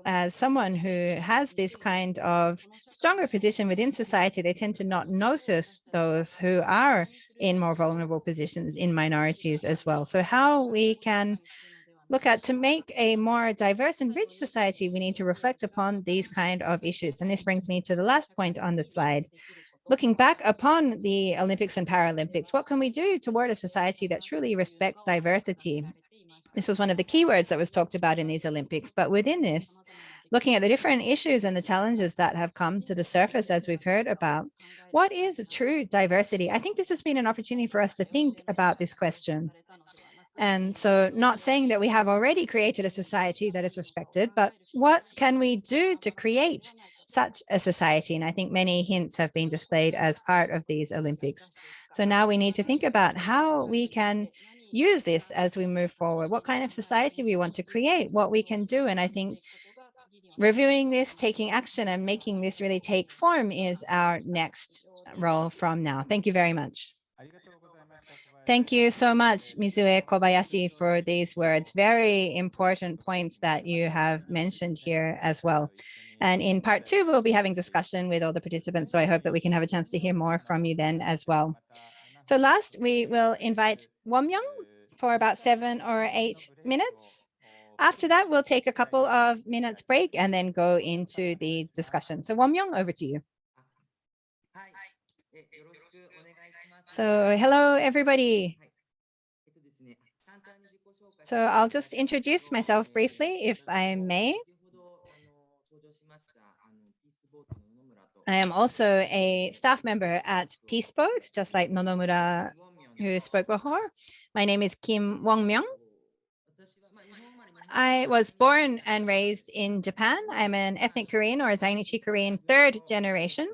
As someone who has this kind of stronger position within society, they tend to not notice those who are in more vulnerable positions in minorities as well. So how we can look at to make a more diverse and rich society, we need to reflect upon these kind of issues. And this brings me to the last point on the slide. Looking back upon the Olympics and Paralympics, what can we do toward a society that truly respects diversity? This was one of the keywords that was talked about in these Olympics. But within this, looking at the different issues and the challenges that have come to the surface, as we've heard about, what is true diversity? I think this has been an opportunity for us to think about this question. And so not saying that we have already created a society that is respected, but what can we do to create such a society? And I think many hints have been displayed as part of these Olympics. So now we need to think about how we can use this as we move forward, what kind of society we want to create, what we can do. And I think reviewing this, taking action, and making this really take form is our next role from now. Thank you very much. Thank you so much, Mizue Kobayashi, for these words. Very important points that you have mentioned here as well. And in part 2, we'll be having discussion with all the participants. So I hope that we can have a chance to hear more from you then as well. So last, we will invite Womyoung for about 7 or 8 minutes. After that, we'll take a couple of minutes break and then go into the discussion. So Womyoung, over to you. So hello, everybody. So I'll just introduce myself briefly, if I may. I am also a staff member at Peace Boat, just like Nonomura, who spoke before. My name is Kim Wongmyung. I was born and raised in Japan. I'm an ethnic Korean or a Zainichi Korean 3rd generation.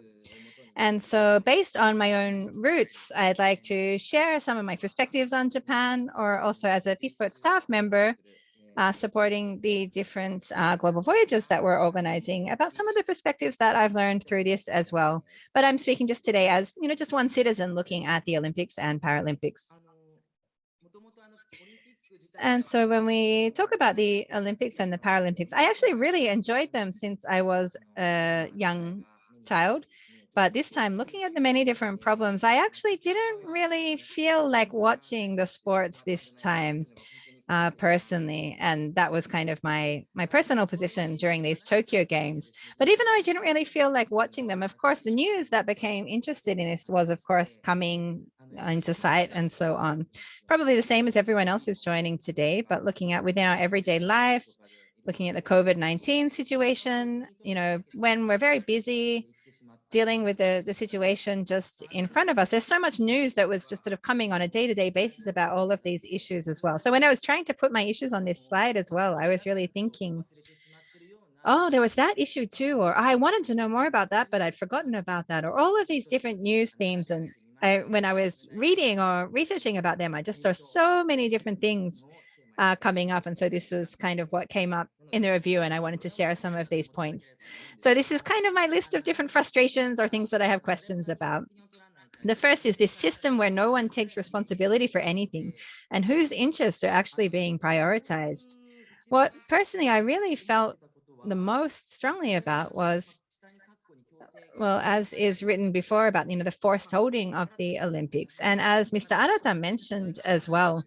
And so based on my own roots, I'd like to share some of my perspectives on Japan, or also as a Peace Boat staff member, supporting the different global voyages that we're organizing, about some of the perspectives that I've learned through this as well. But I'm speaking just today as, just one citizen looking at the Olympics and Paralympics. And so when we talk about the Olympics and the Paralympics, I actually really enjoyed them since I was a young child. But this time, looking at the many different problems, I actually didn't really feel like watching the sports this time personally. And that was kind of my personal position during these Tokyo Games. But even though I didn't really feel like watching them, of course, the news that became interested in this was, of course, coming into sight and so on. Probably the same as everyone else is joining today, but looking at within our everyday life, looking at the COVID-19 situation, when we're very busy dealing with the situation just in front of us, there's so much news that was just sort of coming on a day-to-day basis about all of these issues as well. So when I was trying to put my issues on this slide as well, I was really thinking, oh, there was that issue too, or I wanted to know more about that, but I'd forgotten about that, or all of these different news themes. And when I was reading or researching about them, I just saw so many different things coming up. And so this was kind of what came up in the review, and I wanted to share some of these points. So this is kind of my list of different frustrations or things that I have questions about. The first is this system where no one takes responsibility for anything and whose interests are actually being prioritized. What personally I really felt the most strongly about was, well, as is written before about, the forced holding of the Olympics. And as Mr. Arata mentioned as well,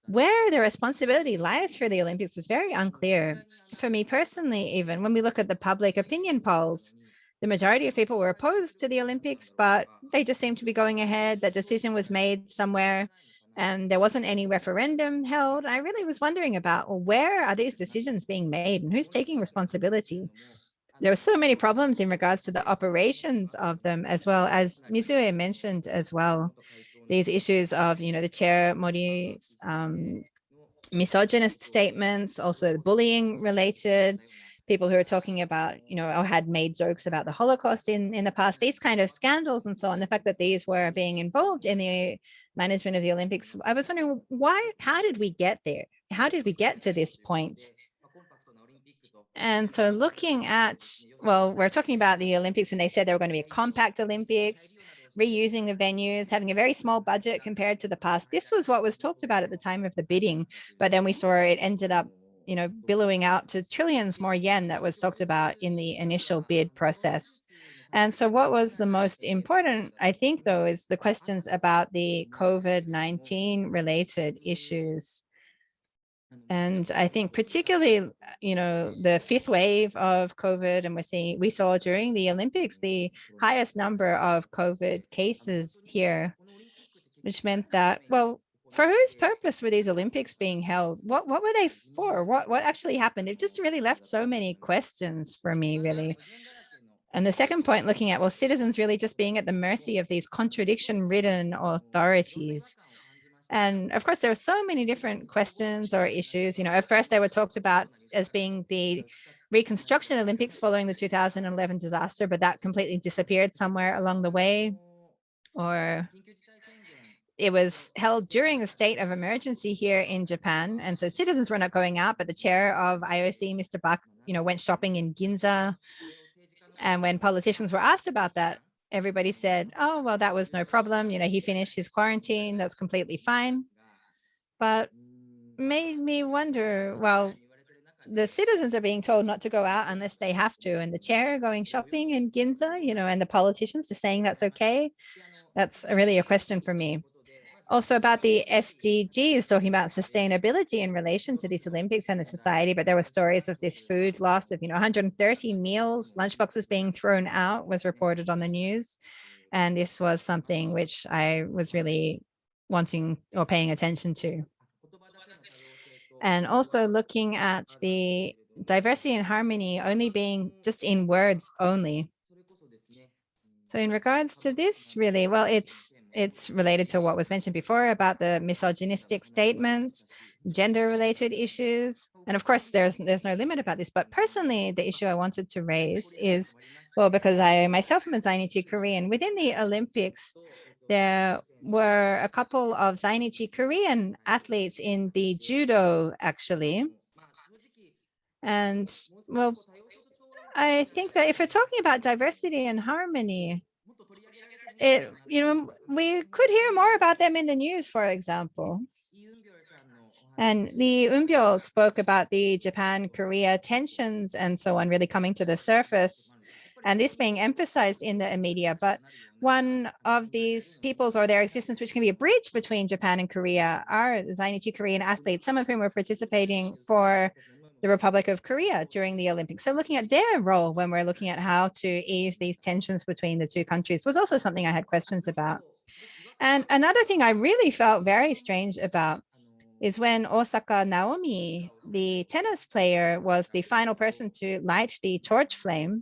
where the responsibility lies for the Olympics was very unclear. For me personally, even when we look at the public opinion polls, the majority of people were opposed to the Olympics, but they just seemed to be going ahead. That decision was made somewhere. and there wasn't any referendum held. I really was wondering about, well, where are these decisions being made and who's taking responsibility? There were so many problems in regards to the operations of them, as well as Mizue mentioned as well, these issues of, the chair Mori's misogynist statements, also bullying related, people who are talking about, or had made jokes about the Holocaust in the past, these kind of scandals and so on, the fact that these were being involved in the management of the Olympics. I was wondering, how did we get there? How did we get to this point? And so looking at, well, we're talking about the Olympics, and they said they were going to be a compact Olympics, reusing the venues, having a very small budget compared to the past. This was what was talked about at the time of the bidding, but then we saw it ended up, billowing out to trillions more yen that was talked about in the initial bid process. And so what was the most important, I think, though, is the questions about the COVID-19 related issues. And I think particularly, the fifth wave of COVID, and we saw during the Olympics, the highest number of COVID cases here, which meant that, well, for whose purpose were these Olympics being held? What were they for? What actually happened? It just really left so many questions for me, really. And the second point, looking at, well, citizens really just being at the mercy of these contradiction-ridden authorities. And of course, there are so many different questions or issues. At first they were talked about as being the reconstruction Olympics following the 2011 disaster, but that completely disappeared somewhere along the way. Or it was held during a state of emergency here in Japan. And so citizens were not going out, but the chair of IOC, Mr. Bach, went shopping in Ginza. And when politicians were asked about that, everybody said, oh, well, that was no problem. He finished his quarantine. That's completely fine. But made me wonder, well, the citizens are being told not to go out unless they have to. And the chair going shopping in Ginza, and the politicians just saying that's okay. That's really a question for me. Also about the SDGs, talking about sustainability in relation to these Olympics and the society, but there were stories of this food loss of, 130 meals, lunchboxes being thrown out was reported on the news. And this was something which I was really wanting or paying attention to. And also looking at the diversity and harmony only being just in words only. So in regards to this, really, well, it's related to what was mentioned before about the misogynistic statements, gender-related issues. And of course, there's no limit about this. But personally, the issue I wanted to raise is, well, because I myself am a Zainichi Korean, within the Olympics, there were a couple of Zainichi Korean athletes in the judo, actually. And, well, I think that if we're talking about diversity and harmony, we could hear more about them in the news, for example. And the Eunbyul spoke about the Japan-Korea tensions and so on really coming to the surface, and this being emphasized in the media. But one of these peoples or their existence, which can be a bridge between Japan and Korea, are the Zainichi Korean athletes, some of whom were participating for the Republic of Korea during the Olympics. So looking at their role when we're looking at how to ease these tensions between the two countries was also something I had questions about. And another thing I really felt very strange about is when Osaka Naomi, the tennis player, was the final person to light the torch flame.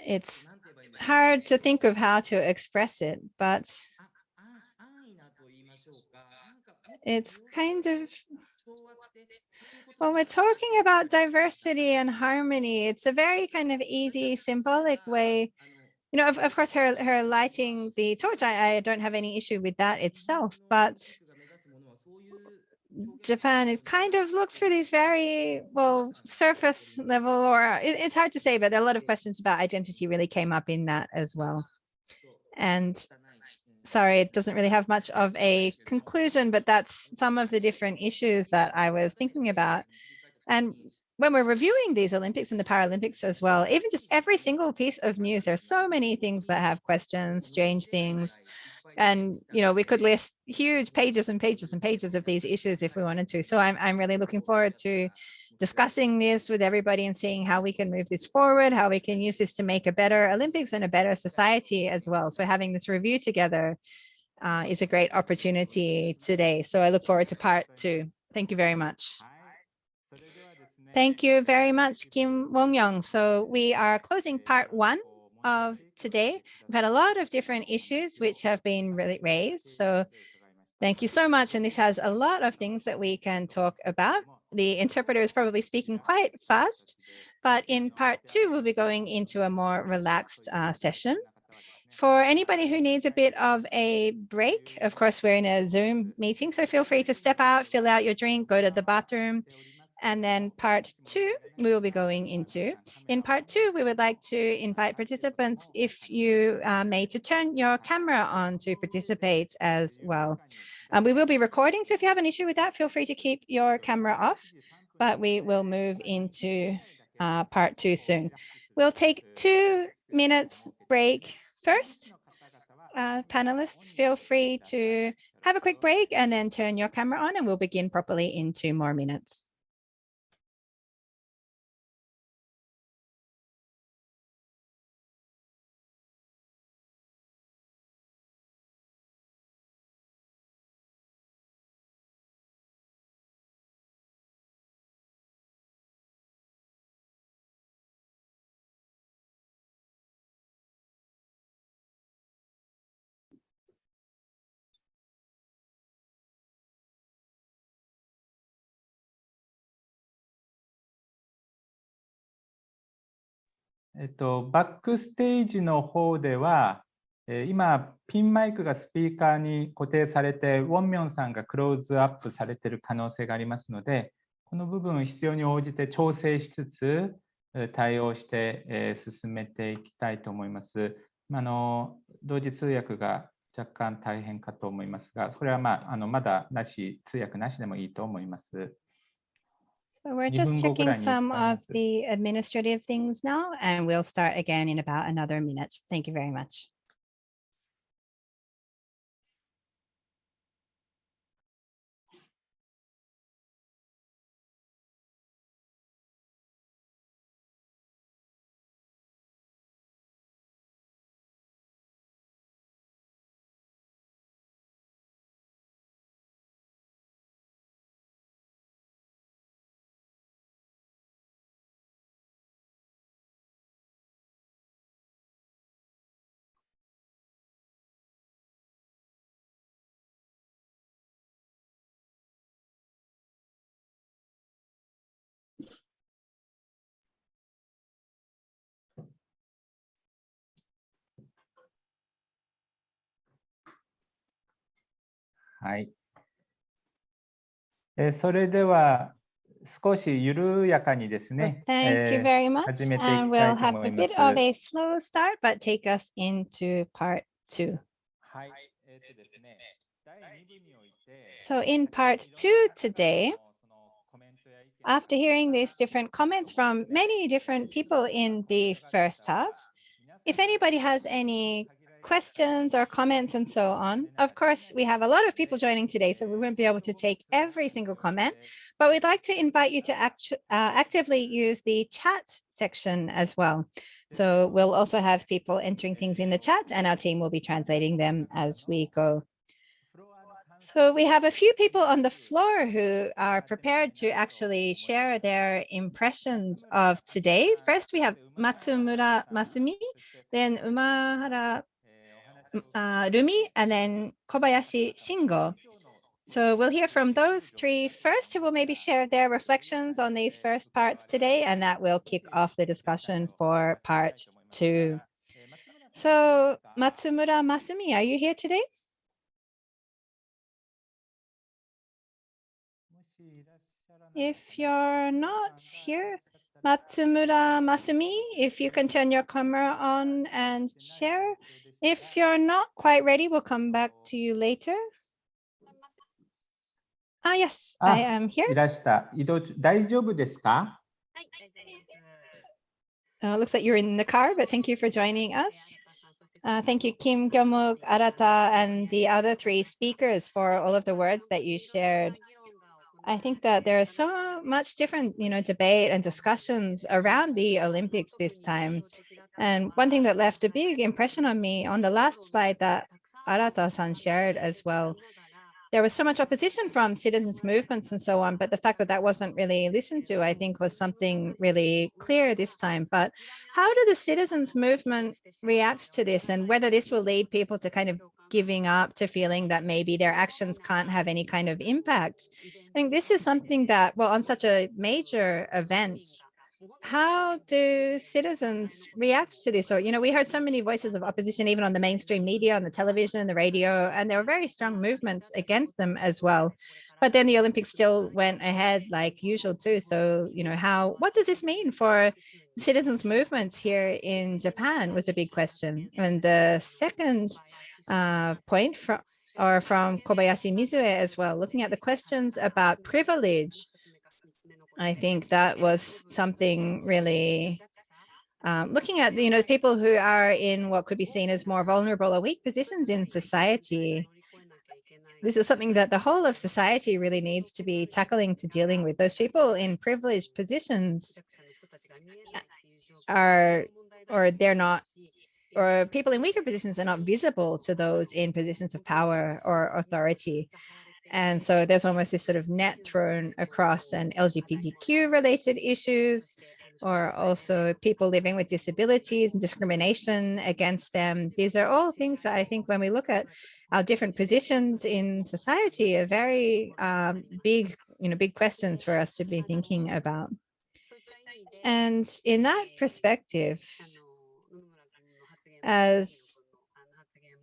It's hard to think of how to express it, but it's kind of, when we're talking about diversity and harmony, it's a very kind of easy, symbolic way. Of course, her lighting the torch, I don't have any issue with that itself, but Japan, it kind of looks for these very, well, surface level, or it's hard to say, but a lot of questions about identity really came up in that as well. And sorry, it doesn't really have much of a conclusion, but that's some of the different issues that I was thinking about. And when we're reviewing these Olympics and the Paralympics as well, even just every single piece of news, there's so many things that have questions, strange things. And, we could list huge pages and pages and pages of these issues if we wanted to. So I'm really looking forward to discussing this with everybody and seeing how we can move this forward, how we can use this to make a better Olympics and a better society as well. So having this review together is a great opportunity today. So I look forward to part 2. Thank you very much. Thank you very much, Kim Wong-young. So we are closing part 1 of today. We've had a lot of different issues which have been really raised. So thank you so much. And this has a lot of things that we can talk about. The interpreter is probably speaking quite fast, but in part 2, we'll be going into a more relaxed session. For anybody who needs a bit of a break, of course, we're in a Zoom meeting, so feel free to step out, fill out your drink, go to the bathroom. And then part 2, we will be going into. In part 2, we would like to invite participants, if you may, to turn your camera on to participate as well. We will be recording, so if you have an issue with that, feel free to keep your camera off, but we will move into part 2 soon. We'll take 2 minutes break first. Panelists, feel free to have a quick break and then turn your camera on, and we'll begin properly in 2 more minutes.バックステージの方では、今、ピンマイクがスピーカーに固定されて、ウォンミョンさんがクローズアップされている可能性がありますので、この部分、必要に応じて調整しつつ、対応して、進めていきたいと思います。同時通訳が若干大変かと思いますが、これはまだ通訳なしでもいいと思います。So we're just checking some of the administrative things now, and we'll start again in about another minute. Thank you very much.はい。それでは少し緩やかにですね。Thank you very much. And we'll have a bit of a slow start, but take us into part 2. はい。ですね。So in part 2 today, after hearing these different comments from many different people in the first half, if anybody has any questions or comments and so on, of course, we have a lot of people joining today, so we won't be able to take every single comment, but we'd like to invite you to actively use the chat section as well. So we'll also have people entering things in the chat, and our team will be translating them as we go. So we have a few people on the floor who are prepared to actually share their impressions of today. First, we have Matsumura Masumi, then Umahara Rumi, and then Kobayashi Shingo. So we'll hear from those 3 first, who will maybe share their reflections on these first parts today, and that will kick off the discussion for part 2. So Matsumura Masumi, are you here today? If you're not here, Matsumura Masumi, if you can turn your camera on and share. If you're not quite ready, we'll come back to you later. Yes, I am here. いらした。移動中、大丈夫ですか? Looks like you're in the car, but thank you for joining us. Thank you, Kim, Kyungmook, Arata, and the other 3 speakers for all of the words that you shared. I think that there is so much different, debate and discussions around the Olympics this time. And one thing that left a big impression on me on the last slide that Arata-san shared as well. There was so much opposition from citizens movements and so on, but the fact that that wasn't really listened to, I think, was something really clear this time. But how do the citizens movement react to this, and whether this will lead people to kind of giving up, to feeling that maybe their actions can't have any kind of impact? I think this is something that, well, on such a major event, how do citizens react to this? Or, we heard so many voices of opposition, even on the mainstream media, on the television, the radio, and there were very strong movements against them as well. But then the Olympics still went ahead like usual too. So, what does this mean for citizens movements here in Japan was a big question. And the second point from Kobayashi Mizue as well, looking at the questions about privilege. I think that was something really looking at, people who are in what could be seen as more vulnerable or weak positions in society. This is something that the whole of society really needs to be tackling, to dealing with. Those people in privileged positions are, or they're not, or people in weaker positions are not visible to those in positions of power or authority. And so there's almost this sort of net thrown across, and LGBTQ related issues, or also people living with disabilities and discrimination against them. These are all things that I think when we look at our different positions in society are very big questions for us to be thinking about. And in that perspective, as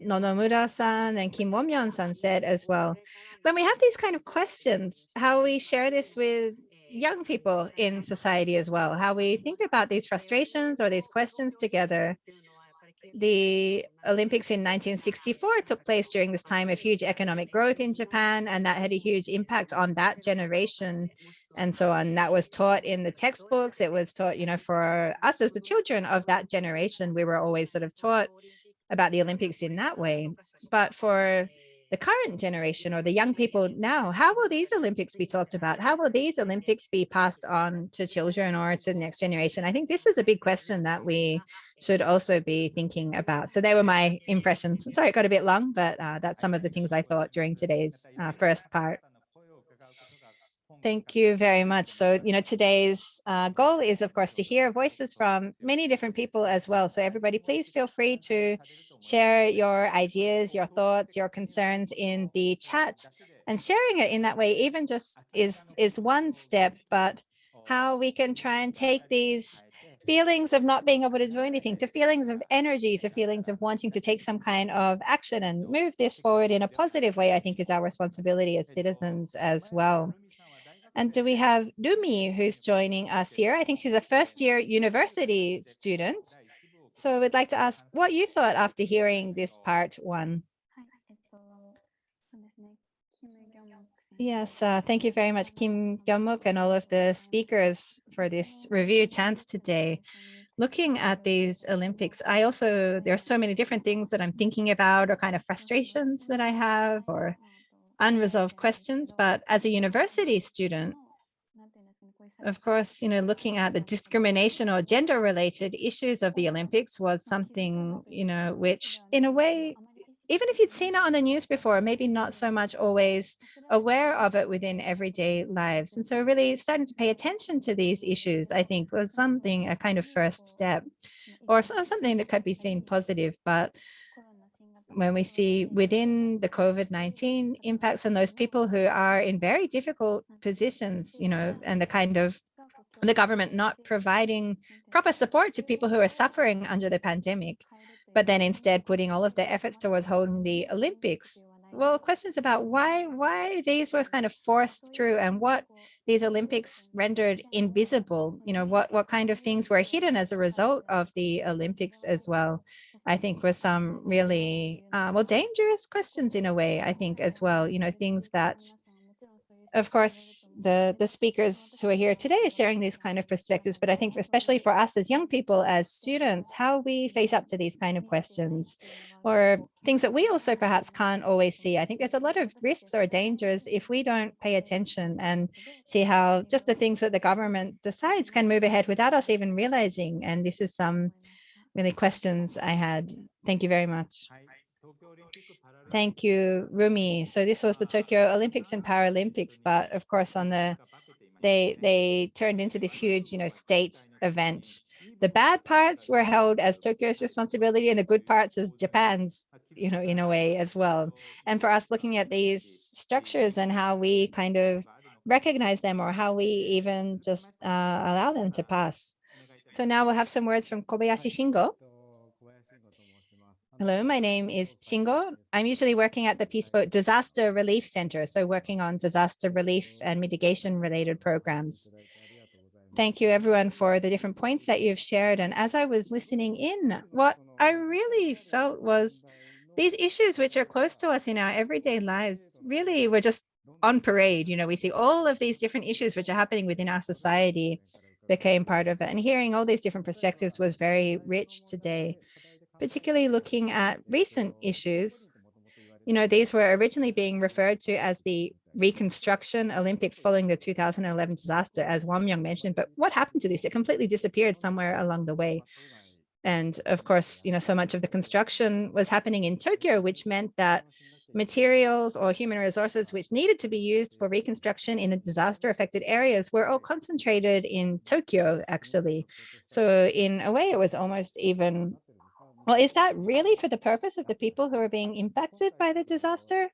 Nonomura-san and Kim Won-myun-san said as well, when we have these kind of questions, how we share this with young people in society as well, how we think about these frustrations or these questions together. The Olympics in 1964 took place during this time of huge economic growth in Japan, and that had a huge impact on that generation and so on. That was taught in the textbooks. It was taught, for us as the children of that generation, we were always sort of taught about the Olympics in that way. But for the current generation or the young people now, how will these Olympics be talked about? How will these Olympics be passed on to children or to the next generation? I think this is a big question that we should also be thinking about. So they were my impressions. Sorry, it got a bit long, but that's some of the things I thought during today's first part. Thank you very much. So, today's goal is, of course, to hear voices from many different people as well. So everybody, please feel free to share your ideas, your thoughts, your concerns in the chat. And sharing it in that way even just is one step, but how we can try and take these feelings of not being able to do anything to feelings of energy, to feelings of wanting to take some kind of action and move this forward in a positive way, I think is our responsibility as citizens as well. And do we have Dumi who's joining us here? I think she's a first-year university student. So we'd like to ask what you thought after hearing this part one. Yes, thank you very much, Kim Kyungmook, and all of the speakers for this review chance today. Looking at these Olympics, there are so many different things that I'm thinking about, or kind of frustrations that I have, or unresolved questions. But as a university student, of course, looking at the discrimination or gender related issues of the Olympics was something, which in a way, even if you'd seen it on the news before, maybe not so much always aware of it within everyday lives. And so really starting to pay attention to these issues, I think, was a kind of first step, or something that could be seen positive. But when we see within the COVID-19 impacts on those people who are in very difficult positions, and the kind of the government not providing proper support to people who are suffering under the pandemic, but then instead putting all of their efforts towards holding the Olympics. Well, questions about why these were kind of forced through, and what these Olympics rendered invisible, what kind of things were hidden as a result of the Olympics as well, I think were some really, dangerous questions in a way, I think as well, things that, of course, the speakers who are here today are sharing these kind of perspectives, but I think especially for us as young people, as students, how we face up to these kind of questions, or things that we also perhaps can't always see. I think there's a lot of risks or dangers if we don't pay attention and see how just the things that the government decides can move ahead without us even realizing. And this is some really questions I had. Thank you very much. Thank you, Rumi. So this was the Tokyo Olympics and Paralympics, but of course on the they turned into this huge, state event. The bad parts were held as Tokyo's responsibility and the good parts as Japan's, in a way as well. And for us looking at these structures and how we kind of recognize them or how we even just allow them to pass. So now we'll have some words from Kobayashi Shingo. Hello, my name is Shingo. I'm usually working at the Peace Boat Disaster Relief Center, so working on disaster relief and mitigation related programs. Thank you everyone for the different points that you've shared. And as I was listening in, what I really felt was these issues which are close to us in our everyday lives really were just on parade. We see all of these different issues which are happening within our society became part of it. And hearing all these different perspectives was very rich today, particularly looking at recent issues. These were originally being referred to as the Reconstruction Olympics following the 2011 disaster, as Wamyong mentioned. But what happened to this? It completely disappeared somewhere along the way. And of course, so much of the construction was happening in Tokyo, which meant that materials or human resources which needed to be used for reconstruction in the disaster affected areas were all concentrated in Tokyo, actually. So in a way, it was almost even, well, is that really for the purpose of the people who are being impacted by the disaster?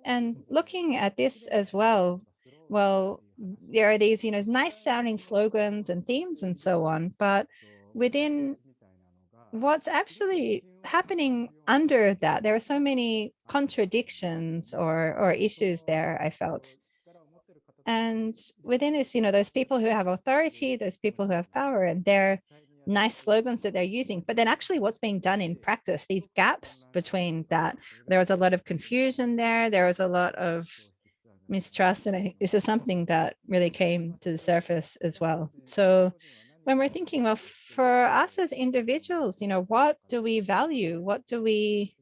And looking at this as well, there are these, nice sounding slogans and themes and so on, but within what's actually happening under that, there are so many contradictions or issues there, I felt. And within this, those people who have authority, those people who have power, and their nice slogans that they're using, but then actually what's being done in practice, these gaps between that, there was a lot of confusion there. There was a lot of mistrust. And I think this is something that really came to the surface as well. So when we're thinking, well, for us as individuals, what do we value? What do we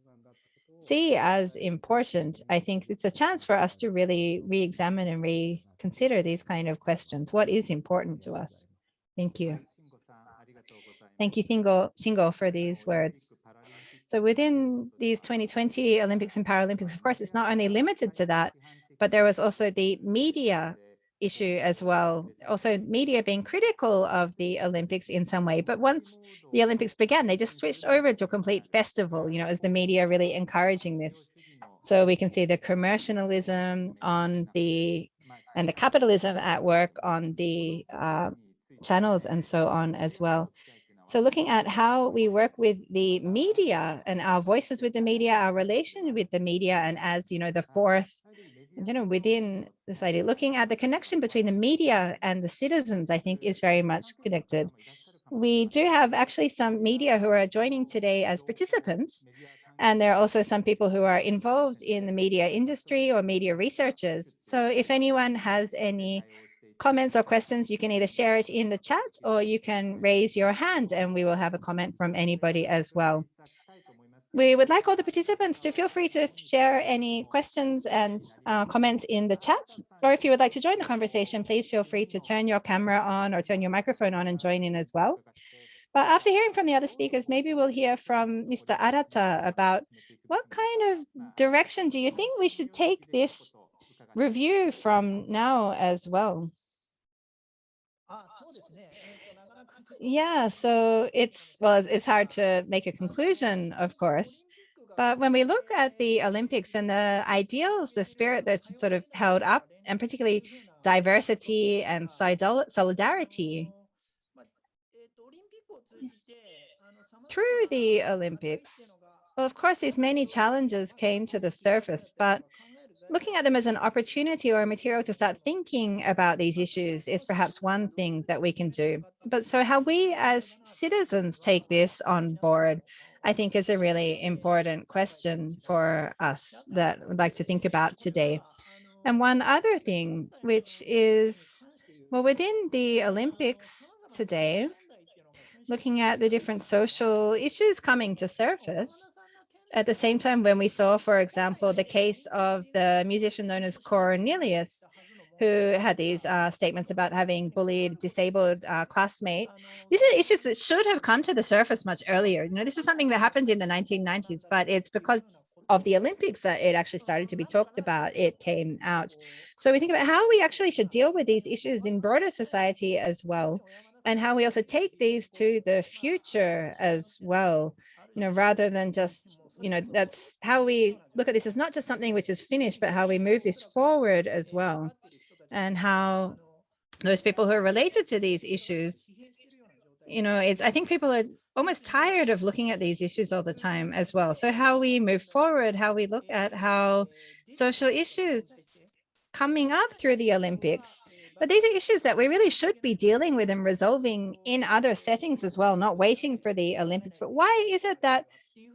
see as important? I think it's a chance for us to really re-examine and reconsider these kind of questions. What is important to us? Thank you. Thank you, Shingo, for these words. So within these 2020 Olympics and Paralympics, of course, it's not only limited to that, but there was also the media issue as well. Also media being critical of the Olympics in some way. But once the Olympics began, they just switched over to a complete festival, as the media really encouraging this. So we can see the commercialism and the capitalism at work on the channels and so on as well. So looking at how we work with the media and our voices with the media, our relation with the media, and as the fourth, within society, looking at the connection between the media and the citizens, I think is very much connected. We do have actually some media who are joining today as participants. And there are also some people who are involved in the media industry or media researchers. So if anyone has any comments or questions, you can either share it in the chat or you can raise your hand and we will have a comment from anybody as well. We would like all the participants to feel free to share any questions and comments in the chat. Or if you would like to join the conversation, please feel free to turn your camera on or turn your microphone on and join in as well. But after hearing from the other speakers, maybe we'll hear from Mr. Arata about what kind of direction do you think we should take this review from now as well? Yeah, so it's hard to make a conclusion, of course. But when we look at the Olympics and the ideals, the spirit that's sort of held up, and particularly diversity and solidarity, through the Olympics, well, of course, these many challenges came to the surface, but looking at them as an opportunity or a material to start thinking about these issues is perhaps one thing that we can do. But so how we as citizens take this on board, I think is a really important question for us that I'd like to think about today. And one other thing, which is, well, within the Olympics today, looking at the different social issues coming to surface, at the same time when we saw, for example, the case of the musician known as Cornelius, who had these statements about having bullied, disabled classmate. These are issues that should have come to the surface much earlier. You know, this is something that happened in the 1990s, but it's because of the Olympics that it actually started to be talked about. It came out. So we think about how we actually should deal with these issues in broader society as well, and how we also take these to the future as well, you know, rather than just, you know, that's how we look at this as not just something which is finished, but how we move this forward as well. And how those people who are related to these issues, you know, I think people are almost tired of looking at these issues all the time as well. So how we move forward, how we look at how social issues coming up through the Olympics. But these are issues that we really should be dealing with and resolving in other settings as well, not waiting for the Olympics. But why is it that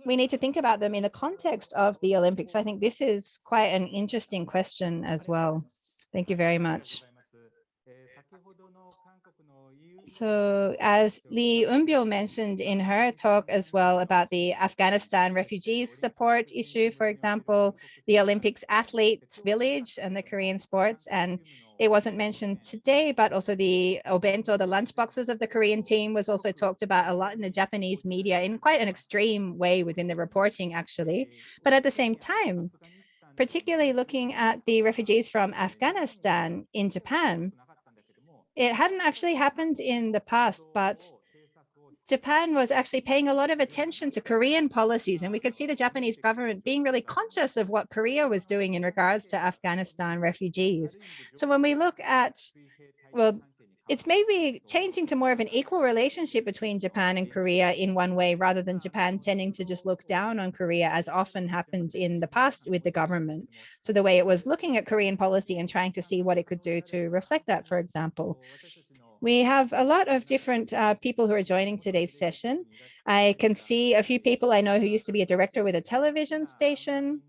we need to think about them in the context of the Olympics? I think this is quite an interesting question as well. Thank you very much. So as Eunbyul mentioned in her talk as well about the Afghanistan refugees support issue, for example, the Olympics athletes village and the Korean sports, and it wasn't mentioned today, but also the obento, the lunchboxes of the Korean team was also talked about a lot in the Japanese media in quite an extreme way within the reporting actually. But at the same time, particularly looking at the refugees from Afghanistan in Japan, it hadn't actually happened in the past, but Japan was actually paying a lot of attention to Korean policies, and we could see the Japanese government being really conscious of what Korea was doing in regards to Afghanistan refugees. So when we look at, well, it's maybe changing to more of an equal relationship between Japan and Korea in one way, rather than Japan tending to just look down on Korea, as often happened in the past with the government. So the way it was looking at Korean policy and trying to see what it could do to reflect that, for example. We have a lot of different people who are joining today's session. I can see a few people I know who used to be a director with a television station,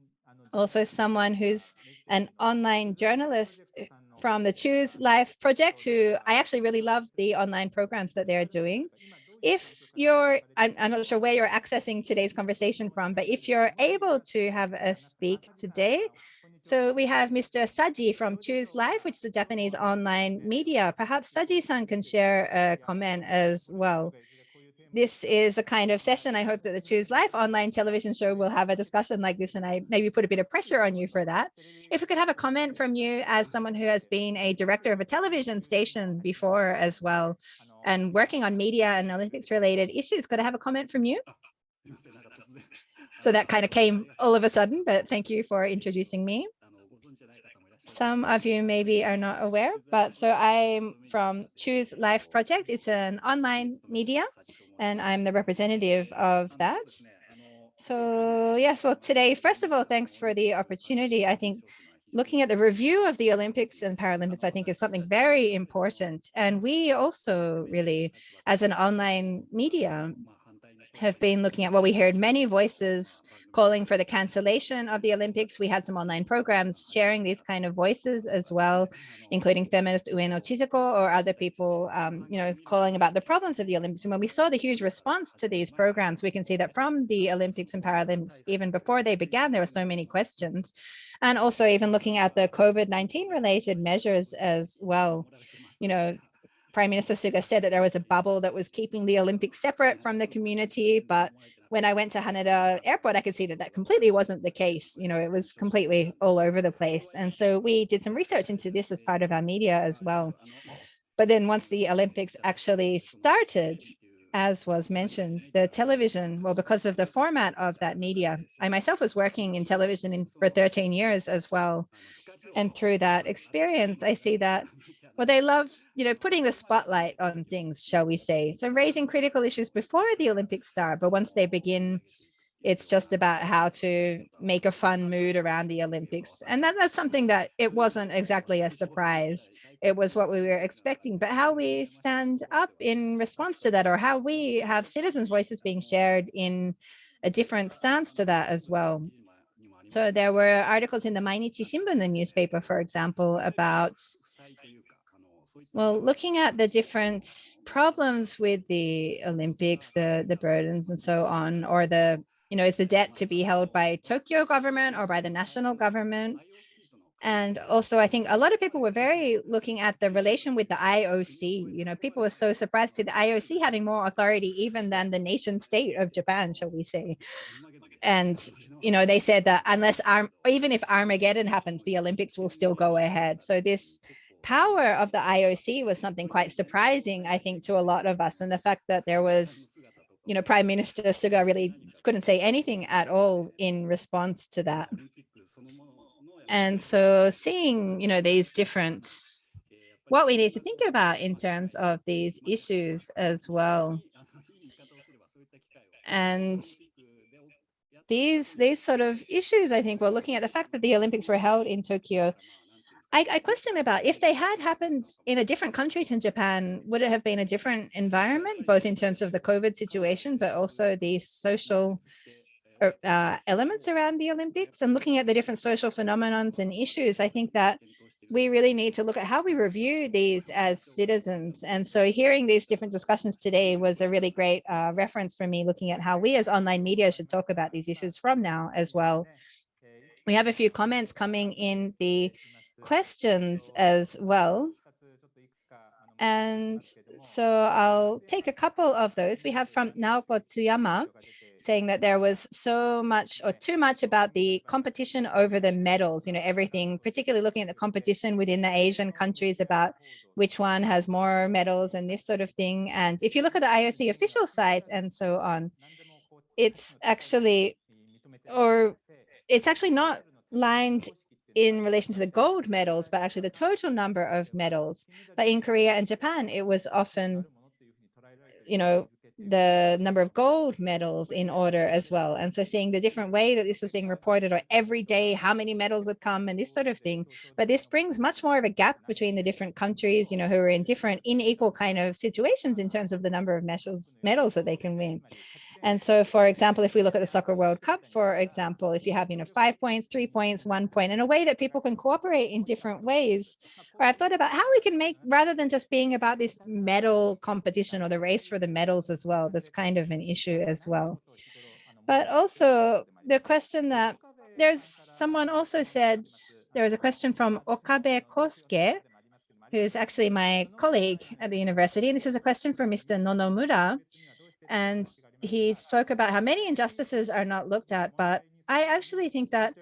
also someone who's an online journalist from the Choose Life project, who I actually really love the online programs that they're doing. If you're, I'm not sure where you're accessing today's conversation from, but if you're able to have a speak today, so we have Mr. Saji from Choose Life, which is the Japanese online media. Perhaps Saji-san can share a comment as well. This is the kind of session I hope that the Choose Life online television show will have a discussion like this, and I maybe put a bit of pressure on you for that. If we could have a comment from you as someone who has been a director of a television station before as well, and working on media and Olympics related issues, could I have a comment from you? So that kind of came all of a sudden, but thank you for introducing me. Some of you maybe are not aware, but so I'm from Choose Life Project. It's an online media, and I'm the representative of that. So yes, well, today, first of all, thanks for the opportunity. I think looking at the review of the Olympics and Paralympics, I think is something very important. And we also really, as an online media, have been looking at, well, we heard many voices calling for the cancellation of the Olympics. We had some online programs sharing these kind of voices as well, including feminist Ueno Chizuko or other people, you know, calling about the problems of the Olympics. And when we saw the huge response to these programs, we can see that from the Olympics and Paralympics, even before they began, there were so many questions. And also even looking at the COVID-19 related measures as well, you know, Prime Minister Suga said that there was a bubble that was keeping the Olympics separate from the community. But when I went to Haneda Airport, I could see that that completely wasn't the case. You know, it was completely all over the place. And so we did some research into this as part of our media as well. But then once the Olympics actually started, as was mentioned, the television, well, because of the format of that media, I myself was working in television for 13 years as well. And through that experience, I see that, well, they love, you know, putting the spotlight on things, shall we say. So raising critical issues before the Olympics start, but once they begin, it's just about how to make a fun mood around the Olympics. And that's something that it wasn't exactly a surprise. It was what we were expecting, but how we stand up in response to that, or how we have citizens' voices being shared in a different stance to that as well. So there were articles in the Mainichi Shimbun, the newspaper, for example, about, well, looking at the different problems with the Olympics, the burdens and so on, or the, you know, is the debt to be held by Tokyo government or by the national government? And also, I think a lot of people were very looking at the relation with the IOC. You know, people were so surprised to the IOC having more authority even than the nation state of Japan, shall we say. And, you know, they said that unless, even if Armageddon happens, the Olympics will still go ahead. So this power of the IOC was something quite surprising, I think, to a lot of us. And the fact that there was, you know, Prime Minister Suga really couldn't say anything at all in response to that. And so seeing, you know, these different, what we need to think about in terms of these issues as well. And these sort of issues, I think, we're looking at the fact that the Olympics were held in Tokyo. I question about if they had happened in a different country than Japan, would it have been a different environment, both in terms of the COVID situation, but also the social elements around the Olympics? And looking at the different social phenomenons and issues, I think that we really need to look at how we review these as citizens. And so hearing these different discussions today was a really great reference for me, looking at how we as online media should talk about these issues from now as well. We have a few comments coming in the questions as well. And so I'll take a couple of those. We have from Naoko Tsuyama saying that there was so much or too much about the competition over the medals, you know, everything, particularly looking at the competition within the Asian countries about which one has more medals and this sort of thing. And if you look at the IOC official site and so on, it's actually not lined in relation to the gold medals, but actually the total number of medals. But in Korea and Japan, it was often, you know, the number of gold medals in order as well. And so seeing the different way that this was being reported, or every day how many medals would come and this sort of thing. But this brings much more of a gap between the different countries, you know, who are in different unequal kind of situations in terms of the number of medals that they can win. And so, for example, if we look at the Soccer World Cup, for example, if you have, you know, 5 points, 3 points, 1 point, in a way that people can cooperate in different ways, or I've thought about how we can make, rather than just being about this medal competition or the race for the medals as well, that's kind of an issue as well. But also the question that there's someone also said, there was a question from Okabe Kosuke, who's actually my colleague at the university. And this is a question for Mr. Nonomura. And he spoke about how many injustices are not looked at, but I actually think that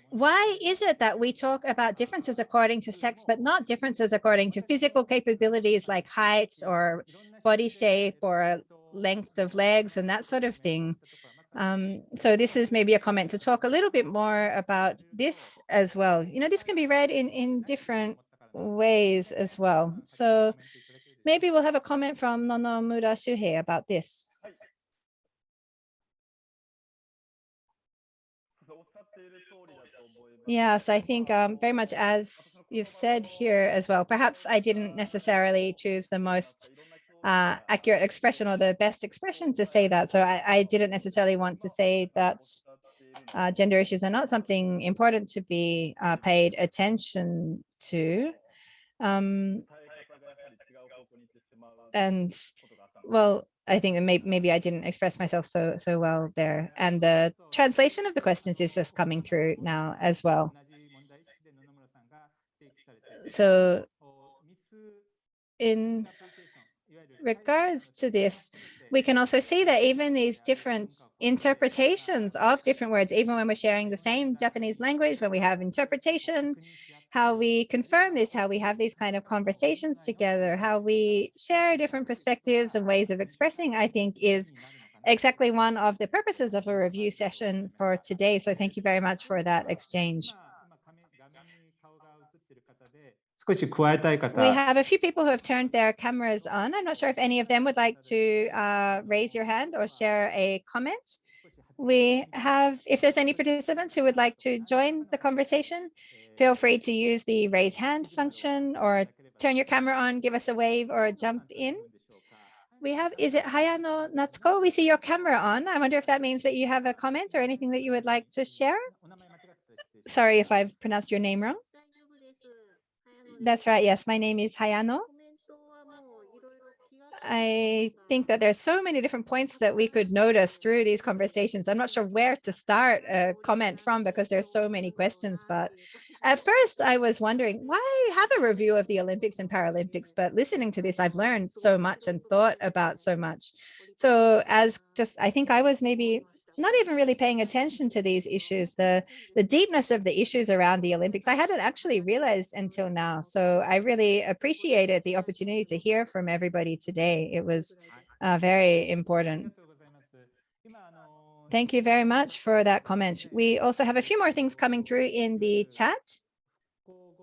why is it that we talk about differences according to sex, but not differences according to physical capabilities like height or body shape or length of legs and that sort of thing? So this is maybe a comment to talk a little bit more about this as well. You know, this can be read in different ways as well. So maybe we'll have a comment from Nonomura Shuhei about this. Yes, I think very much as you've said here as well. Perhaps I didn't necessarily choose the most accurate expression or the best expression to say that. So I didn't necessarily want to say that gender issues are not something important to be paid attention to. And well, I think maybe I didn't express myself so well there. And the translation of the questions is just coming through now as well. So in regards to this, we can also see that even these different interpretations of different words, even when we're sharing the same Japanese language, when we have interpretation, how we confirm this, how we have these kind of conversations together, how we share different perspectives and ways of expressing, I think is exactly one of the purposes of a review session for today. So thank you very much for that exchange. We have a few people who have turned their cameras on. I'm not sure if any of them would like to raise your hand or share a comment. We have, if there's any participants who would like to join the conversation, feel free to use the raise hand function or turn your camera on, give us a wave or jump in. We have, is it Hayano Natsuko? We see your camera on. I wonder if that means that you have a comment or anything that you would like to share. Sorry if I've pronounced your name wrong. That's right. Yes, my name is Hayano. I think that there's so many different points that we could notice through these conversations. I'm not sure where to start a comment from because there's so many questions. But at first I was wondering, why have a review of the Olympics and Paralympics? But listening to this, I've learned so much and thought about so much. So I think I was maybe not even really paying attention to these issues, the deepness of the issues around the Olympics. I hadn't actually realized until now. So I really appreciated the opportunity to hear from everybody today. It was very important. Thank you very much for that comment. We also have a few more things coming through in the chat.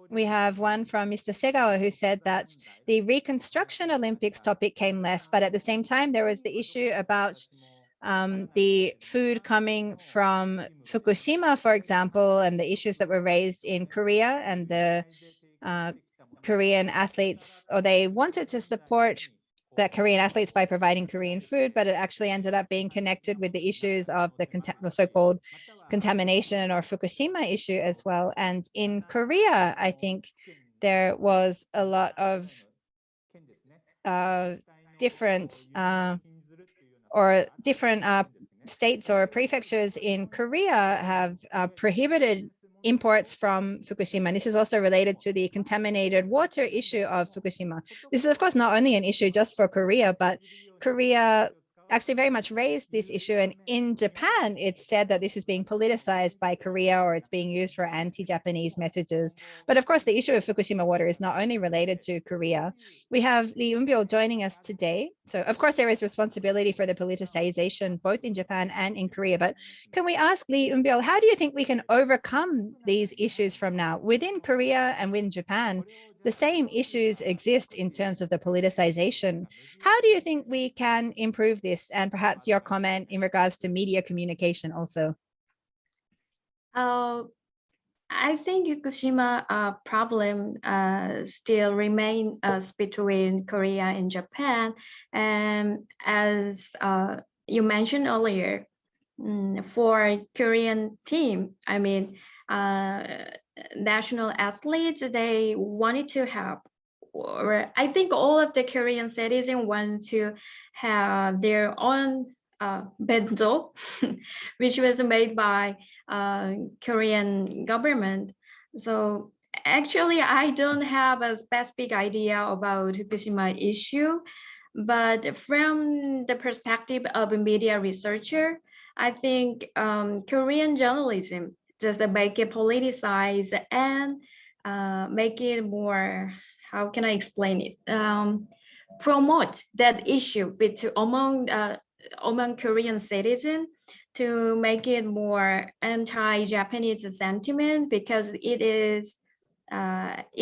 We have one from Mr. Segawa who said that the Reconstruction Olympics topic came less, but at the same time, there was the issue about the food coming from Fukushima, for example, and the issues that were raised in Korea, and the Korean athletes, or they wanted to support the Korean athletes by providing Korean food, but it actually ended up being connected with the issues of the so-called contamination or Fukushima issue as well. And in Korea, I think there was a lot of different states or prefectures in Korea have prohibited imports from Fukushima. And this is also related to the contaminated water issue of Fukushima. This is, of course, not only an issue just for Korea, but Korea actually very much raised this issue. And in Japan, it's said that this is being politicized by Korea, or it's being used for anti-Japanese messages. But of course, the issue of Fukushima water is not only related to Korea. We have Eunbyul joining us today. So of course, there is responsibility for the politicization, both in Japan and in Korea. But can we ask Eunbyul, how do you think we can overcome these issues from now? Within Korea and within Japan, the same issues exist in terms of the politicization. How do you think we can improve this? And perhaps your comment in regards to media communication also. I think Fukushima problem still remains between Korea and Japan. And as you mentioned earlier, for Korean team, I mean, national athletes, they wanted to have, or I think all of the Korean citizens want to have their own bento, which was made by Korean government. So actually, I don't have a specific idea about Fukushima issue, but from the perspective of a media researcher, I think Korean journalism just make it politicized and make it more, how can I explain it? Promote that issue among Korean citizens to make it more anti-Japanese sentiment, because it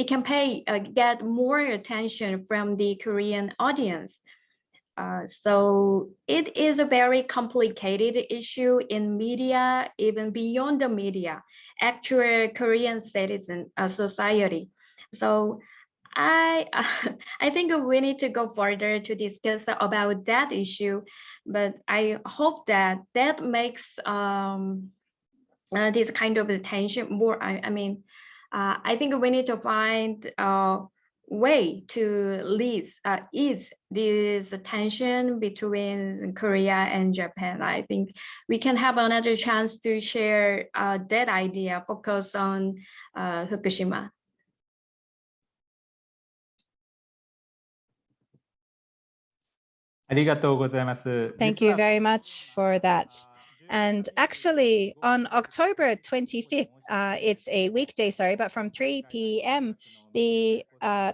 can get more attention from the Korean audience. So it is a very complicated issue in media, even beyond the media, actual Korean citizen society. So I think we need to go further to discuss about that issue, but I hope that makes this kind of attention more. I think we need to find a way to ease this tension between Korea and Japan. I think we can have another chance to share that idea, focus on Fukushima. Thank you very much for that. And actually, on October 25th, it's a weekday, sorry, but from 3 p.m., the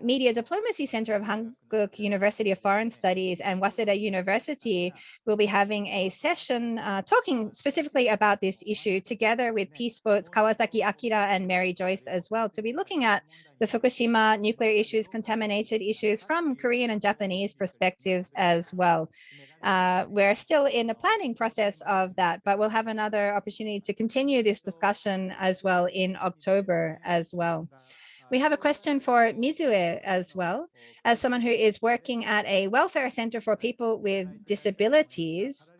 Media Diplomacy Center of Hankuk University of Foreign Studies and Waseda University will be having a session talking specifically about this issue, together with Peace Boats Kawasaki Akira and Mary Joyce as well, to be looking at the Fukushima nuclear issues, contaminated issues from Korean and Japanese perspectives as well. We're still in the planning process of that, but we'll have another opportunity to continue this discussion as well in October as well. We have a question for Mizue as well. As someone who is working at a welfare center for people with disabilities,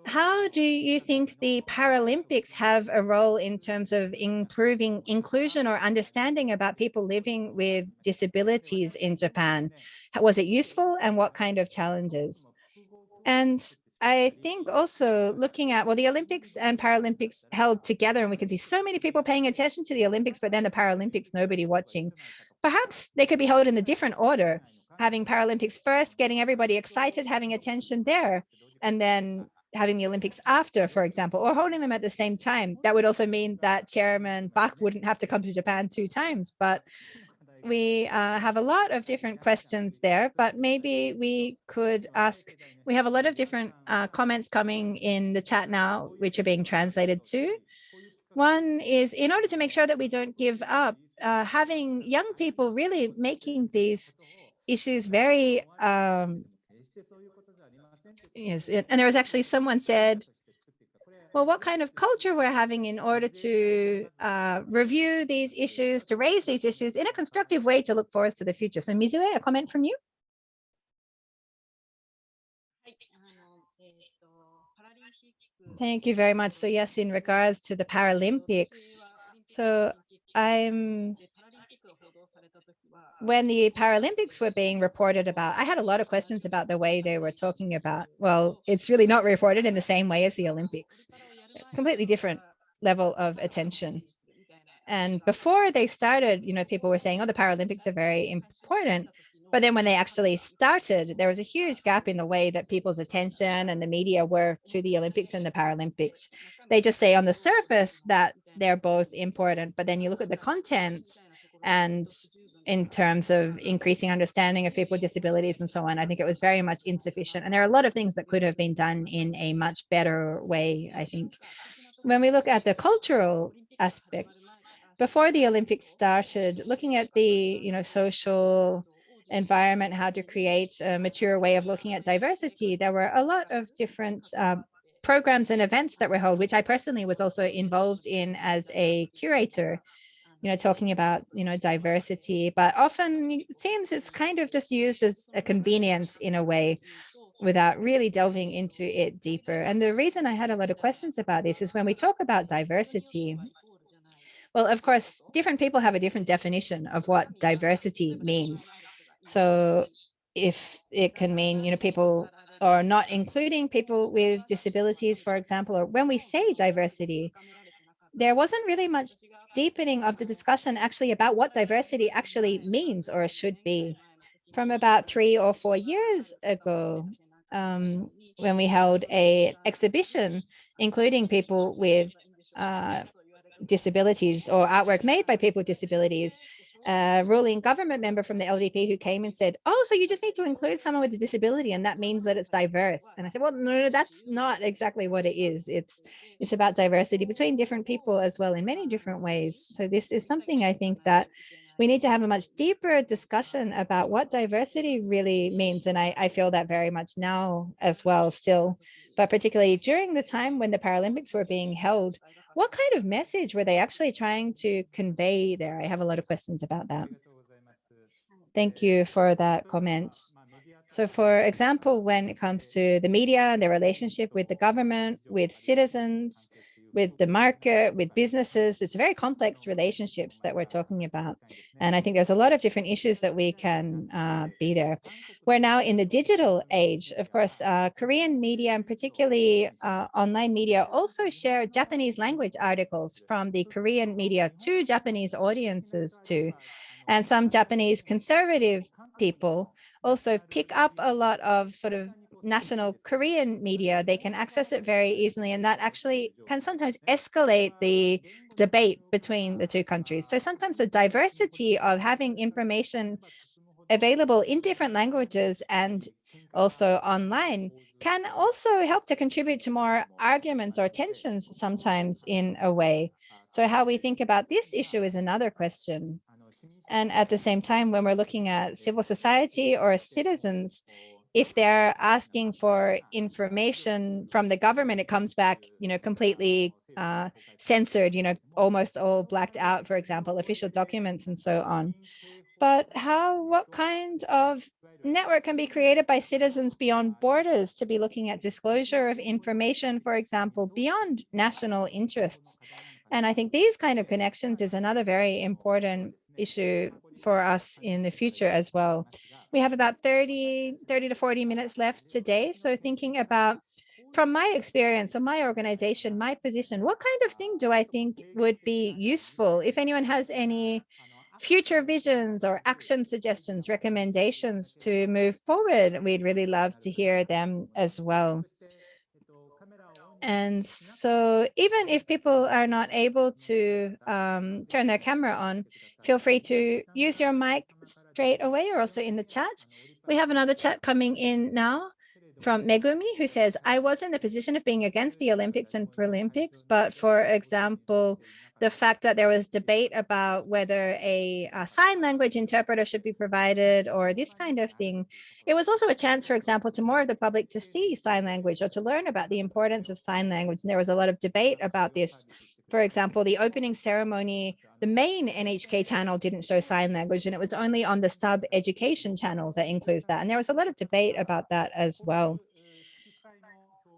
how do you think the Paralympics have a role in terms of improving inclusion or understanding about people living with disabilities in Japan? Was it useful, and what kind of challenges? And I think also looking at, well, the Olympics and Paralympics held together, and we can see so many people paying attention to the Olympics, but then the Paralympics, nobody watching. Perhaps they could be held in a different order, having Paralympics first, getting everybody excited, having attention there, and then having the Olympics after, for example, or holding them at the same time. That would also mean that Chairman Bach wouldn't have to come to Japan 2 times, but we have a lot of different questions there, but maybe we could ask, we have a lot of different comments coming in the chat now, which are being translated too. One is, in order to make sure that we don't give up, having young people really making these issues very, yes, and there was actually someone said, well, what kind of culture we're having in order to review these issues, to raise these issues in a constructive way to look forward to the future. So Mizue, a comment from you? Thank you very much. So yes, in regards to the Paralympics, so when the Paralympics were being reported about, I had a lot of questions about the way they were talking about, well, it's really not reported in the same way as the Olympics, completely different level of attention. And before they started, people were saying, oh, the Paralympics are very important. But then when they actually started, there was a huge gap in the way that people's attention and the media were to the Olympics and the Paralympics. They just say on the surface that they're both important, but then you look at the contents, and in terms of increasing understanding of people with disabilities and so on, I think it was very much insufficient. And there are a lot of things that could have been done in a much better way, I think. When we look at the cultural aspects, before the Olympics started, looking at the social environment, how to create a mature way of looking at diversity, there were a lot of different programs and events that were held, which I personally was also involved in as a curator, talking about, diversity, but often it seems it's kind of just used as a convenience in a way without really delving into it deeper. And the reason I had a lot of questions about this is when we talk about diversity, well, of course, different people have a different definition of what diversity means. So if it can mean, people are not including people with disabilities, for example, or when we say diversity, there wasn't really much deepening of the discussion actually about what diversity actually means or should be. From about 3 or 4 years ago, when we held an exhibition, including people with disabilities or artwork made by people with disabilities, ruling government member from the LDP who came and said, oh, so you just need to include someone with a disability and that means that it's diverse. And I said, well, no, that's not exactly what it is. It's about diversity between different people as well in many different ways. So this is something I think that we need to have a much deeper discussion about what diversity really means. And I feel that very much now as well still, but particularly during the time when the Paralympics were being held, what kind of message were they actually trying to convey there? I have a lot of questions about that. Thank you for that comment. So for example, when it comes to the media and their relationship with the government, with citizens, with the market, with businesses, it's very complex relationships that we're talking about. And I think there's a lot of different issues that we can be there. We're now in the digital age. Of course, Korean media and particularly online media also share Japanese language articles from the Korean media to Japanese audiences too. And some Japanese conservative people also pick up a lot of sort of national Korean media. They can access it very easily, and that actually can sometimes escalate the debate between the two countries. So sometimes the diversity of having information available in different languages and also online can also help to contribute to more arguments or tensions sometimes in a way. So how we think about this issue is another question. And at the same time, when we're looking at civil society or citizens, if they're asking for information from the government, it comes back, completely censored, almost all blacked out, for example, official documents and so on. but what kind of network can be created by citizens beyond borders to be looking at disclosure of information, for example, beyond national interests? And I think these kind of connections is another very important issue for us in the future as well. We have about 30 to 40 minutes left today. So thinking about, from my experience of my organization, my position, what kind of thing do I think would be useful? If anyone has any future visions or action suggestions, recommendations to move forward, we'd really love to hear them as well. And so even if people are not able to turn their camera on, feel free to use your mic straight away or also in the chat. We have another chat coming in now from Megumi, who says, I was in the position of being against the Olympics and Paralympics, but for example, the fact that there was debate about whether a sign language interpreter should be provided or this kind of thing. It was also a chance, for example, to more of the public to see sign language or to learn about the importance of sign language. And there was a lot of debate about this. For example, the opening ceremony, the main NHK channel didn't show sign language, and it was only on the sub education channel that includes that. And there was a lot of debate about that as well.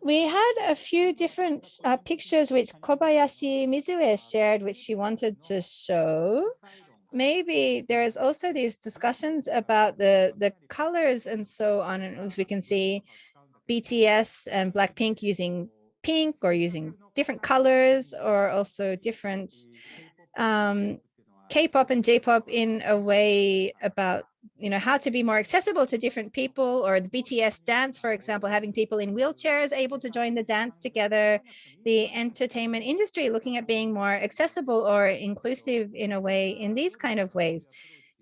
We had a few different pictures which Kobayashi Mizue shared, which she wanted to show. Maybe there is also these discussions about the colors and so on. And as we can see, BTS and Blackpink using pink or using different colors, or also different K-pop and J-pop in a way about, you know, how to be more accessible to different people, or the BTS dance, for example, having people in wheelchairs able to join the dance together, the entertainment industry looking at being more accessible or inclusive in a way in these kind of ways.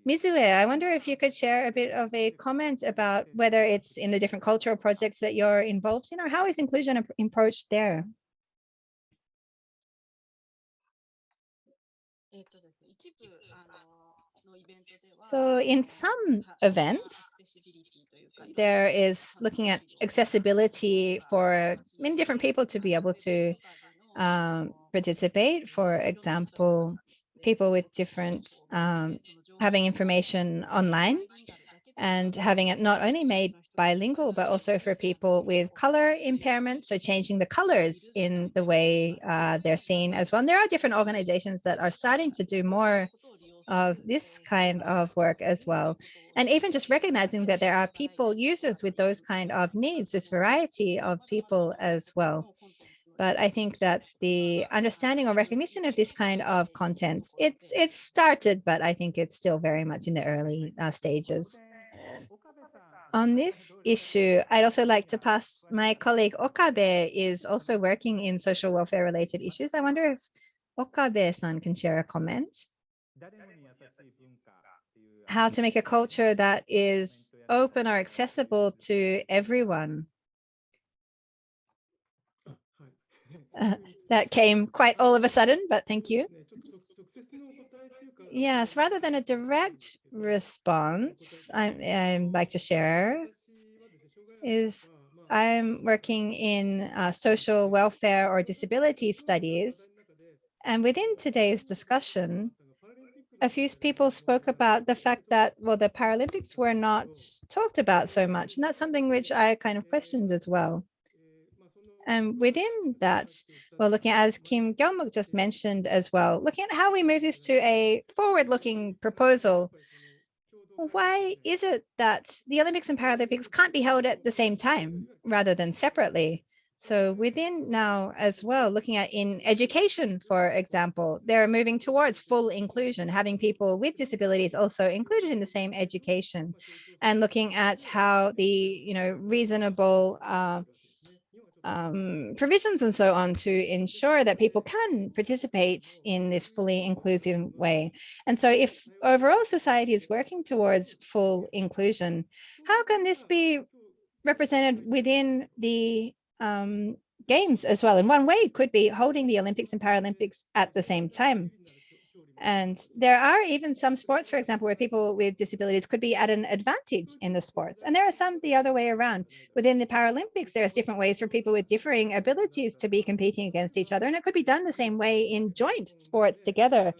Mizue, I wonder if you could share a bit of a comment about whether it's in the different cultural projects that you're involved in, or how is inclusion approached there? So in some events, there is looking at accessibility for many different people to be able to participate. For example, people with different, having information online and having it not only made bilingual, but also for people with color impairments. So changing the colors in the way they're seen as well. And there are different organizations that are starting to do more of this kind of work as well. And even just recognizing that there are people, users with those kind of needs, this variety of people as well. But I think that the understanding or recognition of this kind of contents, it's started, but I think it's still very much in the early stages. On this issue, I'd also like to pass, my colleague Okabe is also working in social welfare related issues. I wonder if Okabe-san can share a comment. How to make a culture that is open or accessible to everyone. That came quite all of a sudden, but thank you. Yes, rather than a direct response, I'd like to share is I'm working in social welfare or disability studies. And within today's discussion, a few people spoke about the fact that, well, the Paralympics were not talked about so much. And that's something which I kind of questioned as well. And within that, well, looking at, as Kyungmook just mentioned as well, looking at how we move this to a forward-looking proposal. Why is it that the Olympics and Paralympics can't be held at the same time rather than separately? So within now as well, looking at in education, for example, they're moving towards full inclusion, having people with disabilities also included in the same education, and looking at how the, you know, reasonable provisions and so on to ensure that people can participate in this fully inclusive way. And so if overall society is working towards full inclusion, how can this be represented within the games as well? And one way could be holding the Olympics and Paralympics at the same time. And there are even some sports, for example, where people with disabilities could be at an advantage in the sports. And there are some the other way around. Within the Paralympics, there's different ways for people with differing abilities to be competing against each other. And it could be done the same way in joint sports together.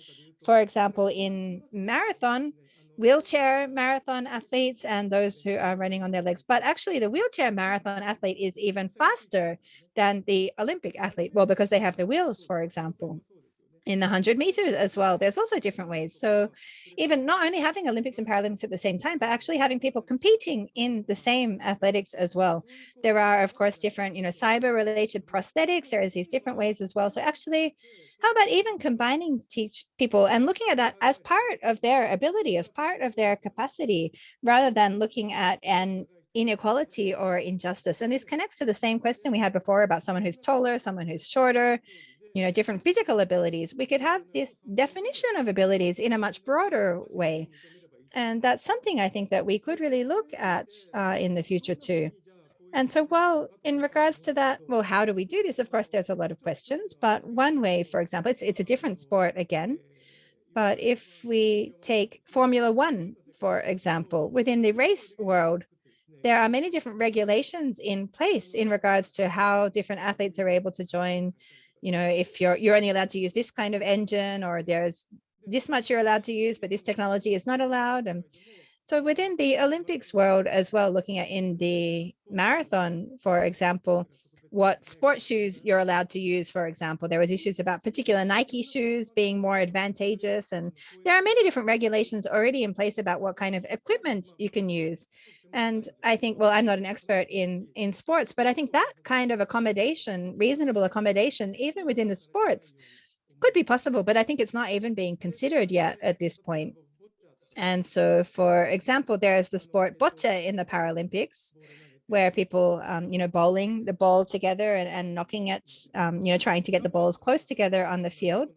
For example, in marathon, wheelchair marathon athletes and those who are running on their legs. But actually, the wheelchair marathon athlete is even faster than the Olympic athlete. Well, because they have the wheels, for example. In the 100 meters as well, there's also different ways. So even not only having Olympics and Paralympics at the same time, but actually having people competing in the same athletics as well. There are, of course, different, cyber related prosthetics. There is these different ways as well. So actually, how about even combining teach people and looking at that as part of their ability, as part of their capacity, rather than looking at an inequality or injustice. And this connects to the same question we had before about someone who's taller, someone who's shorter, different physical abilities. We could have this definition of abilities in a much broader way. And that's something I think that we could really look at in the future too. And so, well, in regards to that, well, how do we do this? Of course, there's a lot of questions, but one way, for example, it's a different sport again. But if we take Formula One, for example, within the race world, there are many different regulations in place in regards to how different athletes are able to join. If you're only allowed to use this kind of engine, or there's this much you're allowed to use, but this technology is not allowed. And so within the Olympics world as well, looking at in the marathon, for example, what sports shoes you're allowed to use, for example. There was issues about particular Nike shoes being more advantageous. And there are many different regulations already in place about what kind of equipment you can use. And I think, well, I'm not an expert in sports, but I think that kind of accommodation, reasonable accommodation, even within the sports, could be possible. But I think it's not even being considered yet at this point. And so, for example, there's the sport bocce in the Paralympics, where people, bowling the ball together and knocking it, trying to get the balls close together on the field.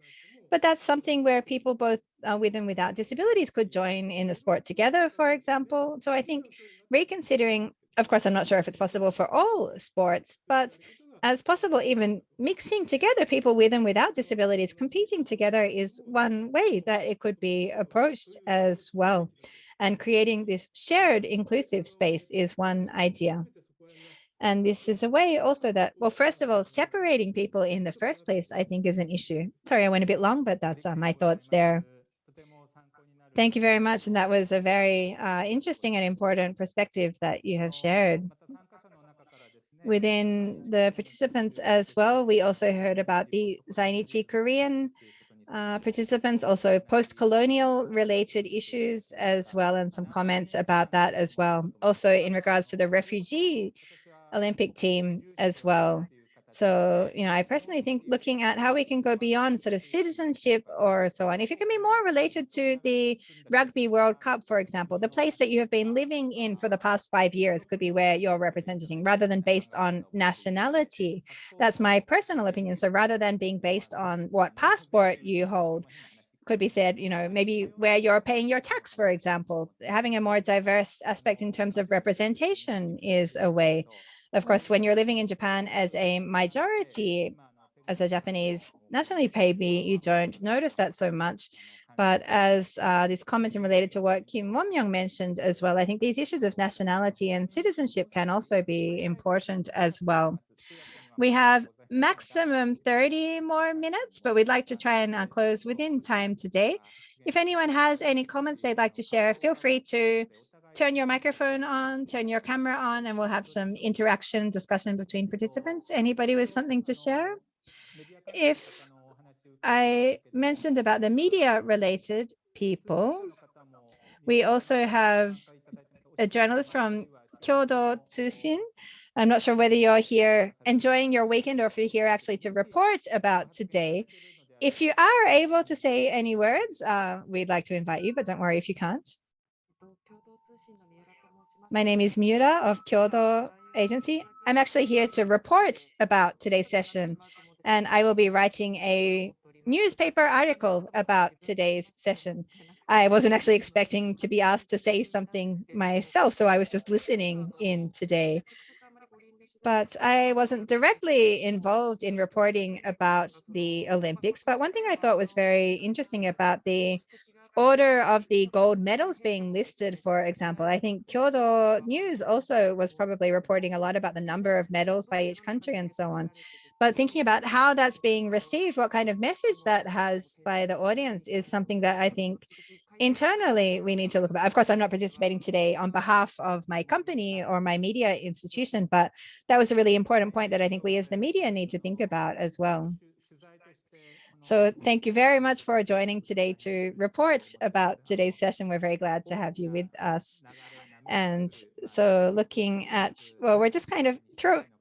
But that's something where people both with and without disabilities could join in the sport together, for example. So I think reconsidering, of course, I'm not sure if it's possible for all sports, but as possible, even mixing together people with and without disabilities competing together is one way that it could be approached as well. And creating this shared inclusive space is one idea. And this is a way also that, well, first of all, separating people in the first place, I think, is an issue. Sorry, I went a bit long, but that's my thoughts there. Thank you very much. And that was a very interesting and important perspective that you have shared. Within the participants as well, we also heard about the Zainichi Korean participants, also post-colonial related issues as well, and some comments about that as well. Also in regards to the refugee Olympic team as well. So, I personally think looking at how we can go beyond sort of citizenship or so on, if it can be more related to the Rugby World Cup, for example, the place that you have been living in for the past 5 years could be where you're representing, rather than based on nationality. That's my personal opinion. So rather than being based on what passport you hold, could be said, maybe where you're paying your tax, for example. Having a more diverse aspect in terms of representation is a way. Of course, when you're living in Japan as a majority, as a Japanese nationally paid, you don't notice that so much. But as this comment related to what Kim Won-myung mentioned as well, I think these issues of nationality and citizenship can also be important as well. We have maximum 30 more minutes, but we'd like to try and close within time today. If anyone has any comments they'd like to share, feel free to turn your microphone on, turn your camera on, and we'll have some interaction, discussion between participants. Anybody with something to share? If I mentioned about the media related people, we also have a journalist from Kyodo Tsushin. I'm not sure whether you're here enjoying your weekend or if you're here actually to report about today. If you are able to say any words, we'd like to invite you, but don't worry if you can't. My name is Miura of Kyodo Agency. I'm actually here to report about today's session, and I will be writing a newspaper article about today's session. I wasn't actually expecting to be asked to say something myself, so I was just listening in today. But I wasn't directly involved in reporting about the Olympics. But one thing I thought was very interesting about the order of the gold medals being listed, for example, I think Kyodo News also was probably reporting a lot about the number of medals by each country and so on. But thinking about how that's being received, what kind of message that has by the audience is something that I think internally we need to look about. Of course, I'm not participating today on behalf of my company or my media institution, but that was a really important point that I think we as the media need to think about as well. So thank you very much for joining today to report about today's session. We're very glad to have you with us. And so looking at, well, we're just kind of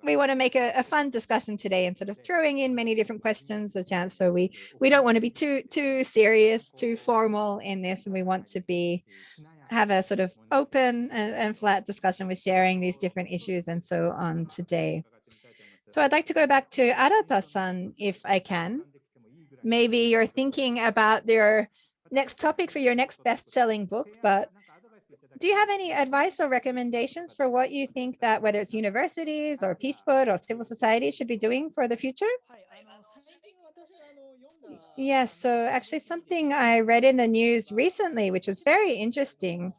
we want to make a fun discussion today and sort of throwing in many different questions a chance. So we don't want to be too serious, too formal in this. And we want to have a sort of open and flat discussion with sharing these different issues and so on today. So I'd like to go back to Arata-san, if I can. Maybe you're thinking about your next topic for your next best-selling book, but do you have any advice or recommendations for what you think that whether it's universities or Peacefoot or civil society should be doing for the future? Yes, so actually something I read in the news recently, which was very interesting.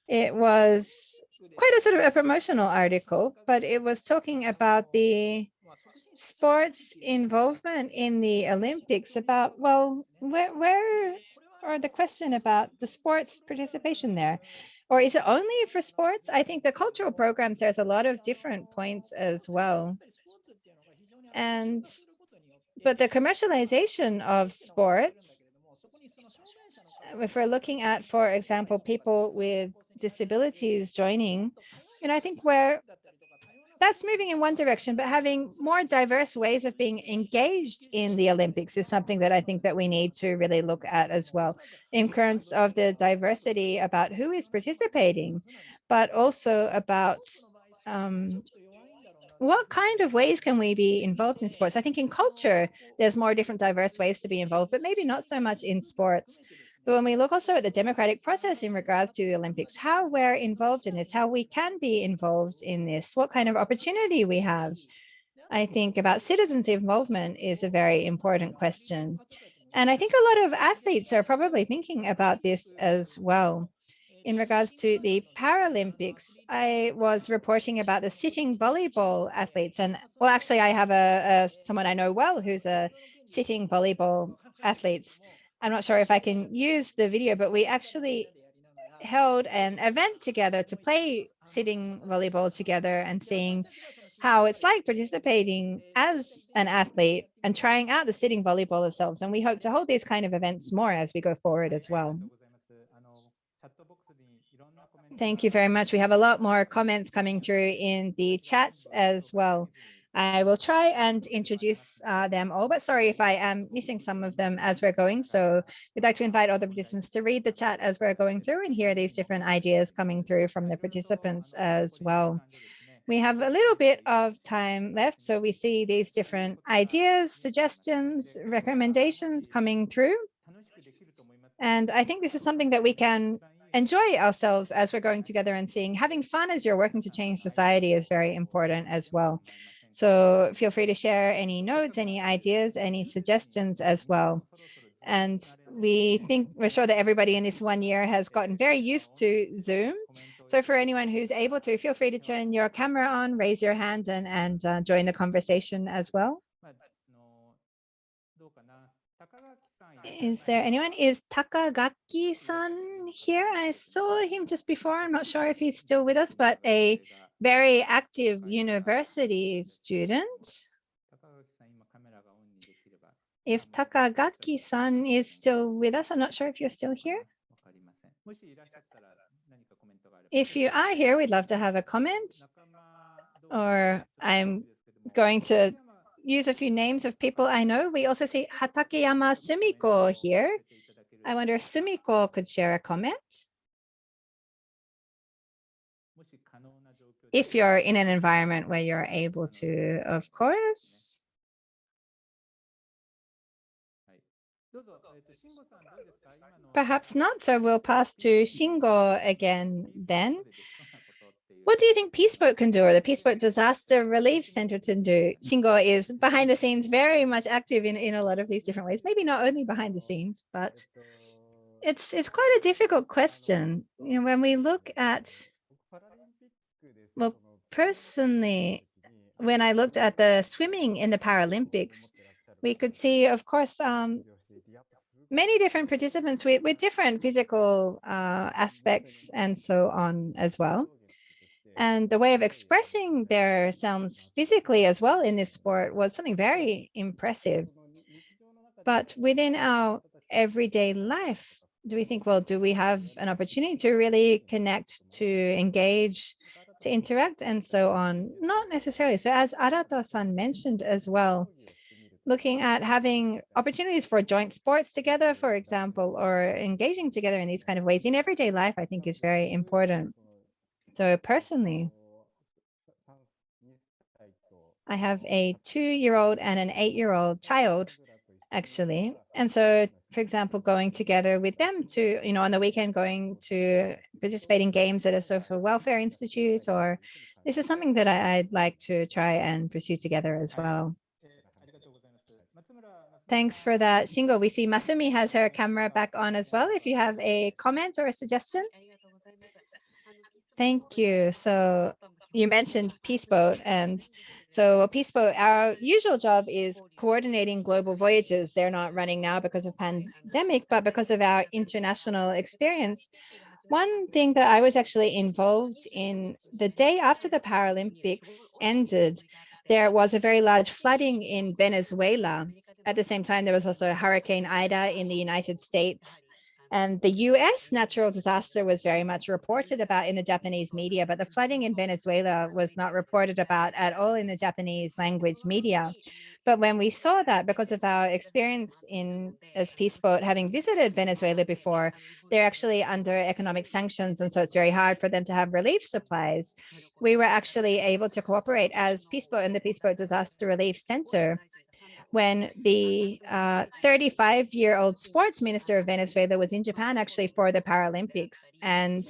It was quite a sort of a promotional article, but it was talking about the sports involvement in the Olympics about, well, where or the question about the sports participation there. Or is it only for sports? I think the cultural programs, there's a lot of different points as well. But the commercialization of sports, if we're looking at, for example, people with disabilities joining, and I think that's moving in one direction, but having more diverse ways of being engaged in the Olympics is something that I think that we need to really look at as well, in terms of the diversity about who is participating, but also about what kind of ways can we be involved in sports? I think in culture, there's more different diverse ways to be involved, but maybe not so much in sports. But when we look also at the democratic process in regards to the Olympics, how we're involved in this, how we can be involved in this, what kind of opportunity we have, I think about citizens' involvement is a very important question. And I think a lot of athletes are probably thinking about this as well. In regards to the Paralympics, I was reporting about the sitting volleyball athletes. And well, actually, I have someone I know well who's a sitting volleyball athlete. I'm not sure if I can use the video, but we actually held an event together to play sitting volleyball together and seeing how it's like participating as an athlete and trying out the sitting volleyball themselves. And we hope to hold these kind of events more as we go forward as well. Thank you very much. We have a lot more comments coming through in the chat as well. I will try and introduce them all, but sorry if I am missing some of them as we're going. So we'd like to invite other participants to read the chat as we're going through and hear these different ideas coming through from the participants as well. We have a little bit of time left, so we see these different ideas, suggestions, recommendations coming through. And I think this is something that we can enjoy ourselves as we're going together and seeing. Having fun as you're working to change society is very important as well. So feel free to share any notes, any ideas, any suggestions as well. And we're sure that everybody in this 1 year has gotten very used to Zoom. So for anyone who's able to, feel free to turn your camera on, raise your hand and join the conversation as well. Is there anyone? Is Takagaki-san here? I saw him just before. I'm not sure if he's still with us, but a very active university student. If Takagaki-san is still with us, I'm not sure if you're still here. If you are here, we'd love to have a comment. Or I'm going to use a few names of people I know. We also see Hatakeyama Sumiko here. I wonder if Sumiko could share a comment. If you're in an environment where you're able to, of course. Perhaps not, so we'll pass to Shingo again then. What do you think Peacefoot can do, or the Peacefoot Disaster Relief Center can do? Shingo is behind the scenes, very much active in a lot of these different ways. Maybe not only behind the scenes, but it's quite a difficult question. You know, when we look at, well, personally, when I looked at the swimming in the Paralympics, we could see, of course, many different participants with different physical aspects and so on as well. And the way of expressing their sounds physically as well in this sport was something very impressive. But within our everyday life, do we think, well, do we have an opportunity to really connect, to engage, to interact, and so on? Not necessarily. So as Arata-san mentioned as well, looking at having opportunities for joint sports together, for example, or engaging together in these kind of ways in everyday life, I think is very important. So personally, I have a 2-year-old and an 8-year-old child, actually. And so, for example, going together with them to, on the weekend, going to participate in games at a social welfare institute, or this is something that I'd like to try and pursue together as well. Thanks for that, Shingo. We see Masumi has her camera back on as well. If you have a comment or a suggestion. Thank you. So you mentioned Peace Boat, and so Peace Boat, our usual job is coordinating global voyages. They're not running now because of pandemic, but because of our international experience. One thing that I was actually involved in the day after the Paralympics ended, there was a very large flooding in Venezuela. At the same time, there was also Hurricane Ida in the United States. And the US natural disaster was very much reported about in the Japanese media, but the flooding in Venezuela was not reported about at all in the Japanese language media. But when we saw that, because of our experience as Peace Boat, having visited Venezuela before, they're actually under economic sanctions. And so it's very hard for them to have relief supplies. We were actually able to cooperate as Peace Boat and the Peace Boat Disaster Relief Center when the 35-year-old sports minister of Venezuela was in Japan actually for the Paralympics. And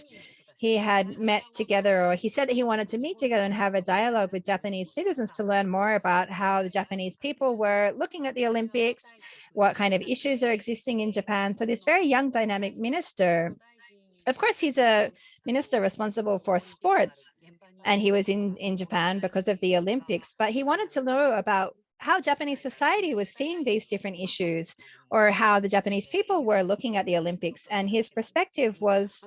he had met together, or he said that he wanted to meet together and have a dialogue with Japanese citizens to learn more about how the Japanese people were looking at the Olympics, what kind of issues are existing in Japan. So this very young, dynamic minister, of course, he's a minister responsible for sports, and he was in Japan because of the Olympics, but he wanted to know about how Japanese society was seeing these different issues, or how the Japanese people were looking at the Olympics. And his perspective was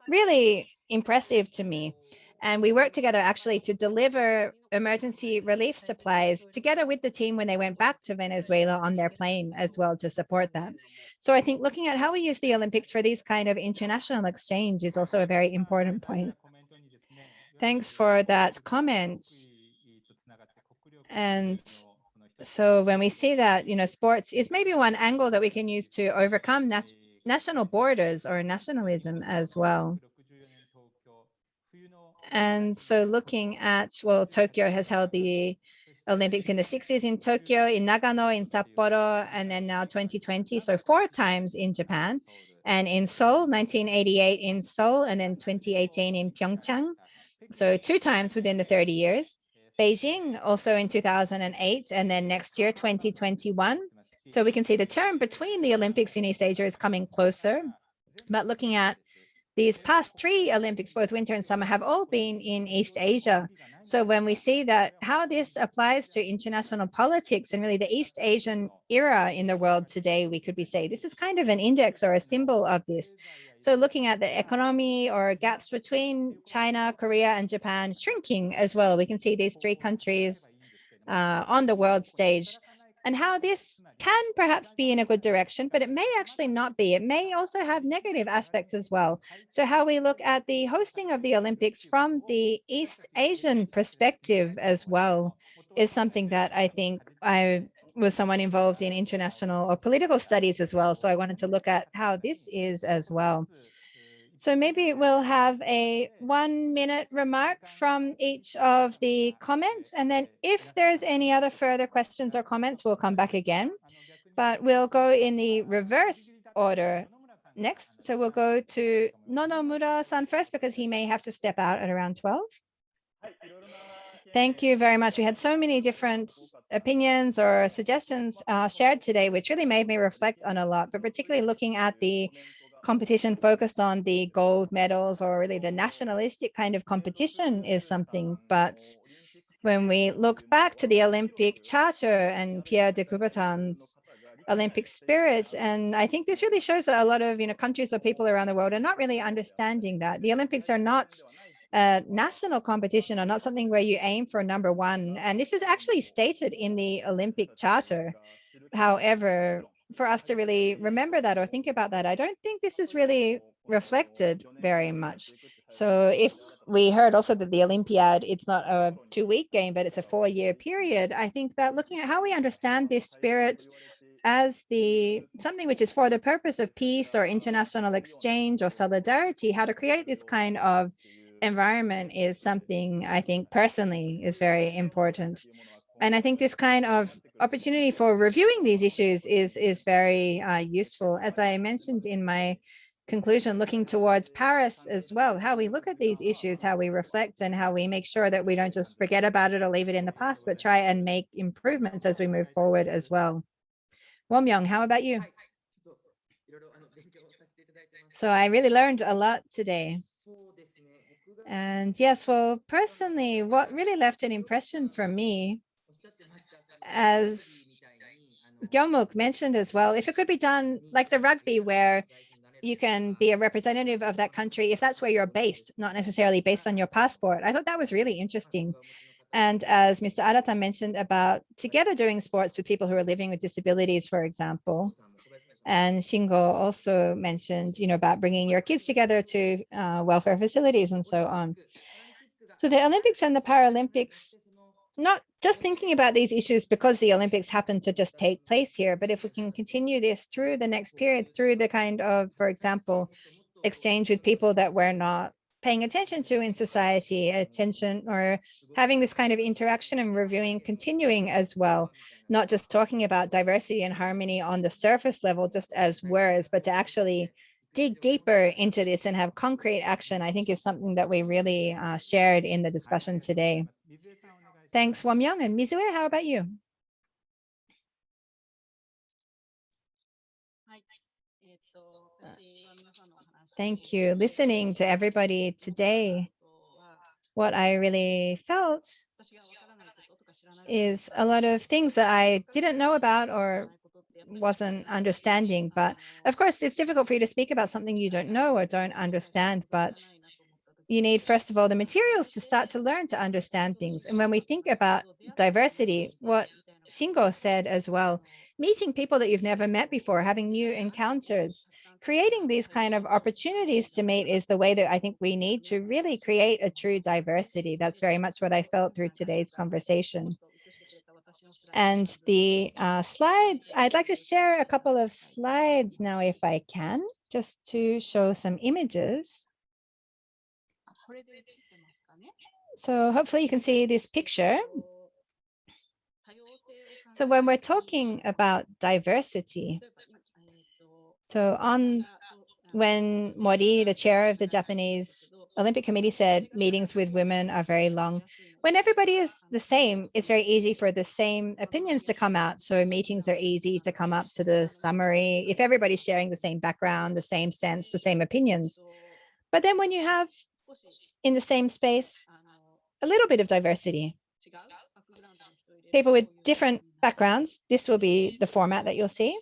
really impressive to me. And we worked together actually to deliver emergency relief supplies together with the team when they went back to Venezuela on their plane as well to support them. So I think looking at how we use the Olympics for these kind of international exchange is also a very important point. Thanks for that comment. And so when we see that, sports is maybe one angle that we can use to overcome national borders or nationalism as well. And so looking at, well, Tokyo has held the Olympics in the 60s in Tokyo, in Nagano, in Sapporo, and then now 2020. So 4 times in Japan, and in Seoul, 1988 in Seoul, and then 2018 in Pyeongchang. So 2 times within the 30 years. Beijing also in 2008, and then next year, 2021. So we can see the term between the Olympics in East Asia is coming closer. But looking at these past 3 Olympics, both winter and summer, have all been in East Asia. So when we see that how this applies to international politics and really the East Asian era in the world today, we could be saying this is kind of an index or a symbol of this. So looking at the economy or gaps between China, Korea, and Japan shrinking as well, we can see these 3 countries on the world stage, and how this can perhaps be in a good direction, but it may actually not be. It may also have negative aspects as well. So how we look at the hosting of the Olympics from the East Asian perspective as well is something that I think I was someone involved in international or political studies as well. So I wanted to look at how this is as well. So maybe we'll have a 1-minute remark from each of the comments. And then if there's any other further questions or comments, we'll come back again. But we'll go in the reverse order next. So we'll go to Nonomura-san first, because he may have to step out at around 12. Thank you very much. We had so many different opinions or suggestions shared today, which really made me reflect on a lot, but particularly looking at the competition focused on the gold medals, or really the nationalistic kind of competition is something. But when we look back to the Olympic Charter and Pierre de Coubertin's Olympic spirit. And I think this really shows that a lot of countries or people around the world are not really understanding that the Olympics are not a national competition or not something where you aim for number one. And this is actually stated in the Olympic Charter. However, for us to really remember that or think about that, I don't think this is really reflected very much. So if we heard also that the Olympiad, it's not a 2-week game, but it's a 4-year period, I think that looking at how we understand this spirit as something which is for the purpose of peace or international exchange or solidarity, how to create this kind of environment is something I think personally is very important. And I think this kind of opportunity for reviewing these issues is very useful. As I mentioned in my conclusion, looking towards Paris as well, how we look at these issues, how we reflect, and how we make sure that we don't just forget about it or leave it in the past, but try and make improvements as we move forward as well. Won-myung, how about you? So I really learned a lot today. And yes, well, personally, what really left an impression for me, as Kyungmook mentioned as well, if it could be done like the rugby, where you can be a representative of that country if that's where you're based, not necessarily based on your passport. I thought that was really interesting. And as Mr. Arata mentioned about together doing sports with people who are living with disabilities, for example, and Shingo also mentioned, about bringing your kids together to welfare facilities and so on. So the Olympics and the Paralympics, not just thinking about these issues because the Olympics happen to just take place here, but if we can continue this through the next period, through the kind of, for example, exchange with people that we're not paying attention to in society, or having this kind of interaction and reviewing, continuing as well, not just talking about diversity and harmony on the surface level, just as words, but to actually dig deeper into this and have concrete action, I think is something that we really shared in the discussion today. Thanks, Won-myung. And Mizue, how about you? Thank you. Listening to everybody today, what I really felt is a lot of things that I didn't know about or wasn't understanding. But of course, it's difficult for you to speak about something you don't know or don't understand. But you need, first of all, the materials to start to learn to understand things. And when we think about diversity, what Shingo said as well, meeting people that you've never met before, having new encounters, creating these kind of opportunities to meet is the way that I think we need to really create a true diversity. That's very much what I felt through today's conversation. And the slides, I'd like to share a couple of slides now, if I can, just to show some images. So hopefully you can see this picture. So when we're talking about diversity, so when Mori, the chair of the Japanese Olympic Committee, said meetings with women are very long, when everybody is the same, it's very easy for the same opinions to come out. So meetings are easy to come up to the summary if everybody's sharing the same background, the same sense, the same opinions. But then when you have in the same space a little bit of diversity, people with different backgrounds, this will be the format that you'll see.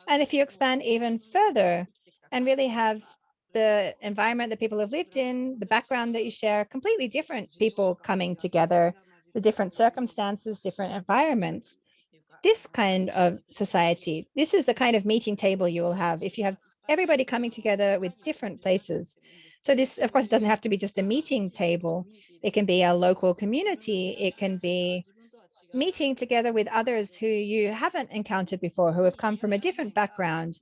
And if you expand even further and really have the environment that people have lived in, the background that you share, completely different people coming together, the different circumstances, different environments, this kind of society, this is the kind of meeting table you will have if you have everybody coming together with different places. So this, of course, doesn't have to be just a meeting table. It can be a local community. It can be meeting together with others who you haven't encountered before, who have come from a different background.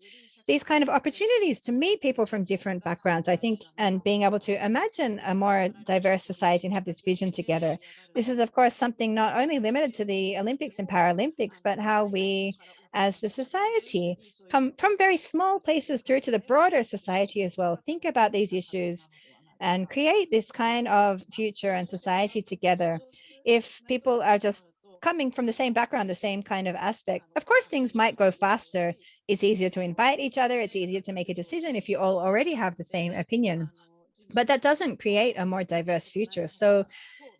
These kind of opportunities to meet people from different backgrounds, I think, and being able to imagine a more diverse society and have this vision together. This is, of course, something not only limited to the Olympics and Paralympics, but how we as the society come from very small places through to the broader society as well. Think about these issues and create this kind of future and society together. If people are just coming from the same background, the same kind of aspect, of course, things might go faster. It's easier to invite each other. It's easier to make a decision if you all already have the same opinion. But that doesn't create a more diverse future. So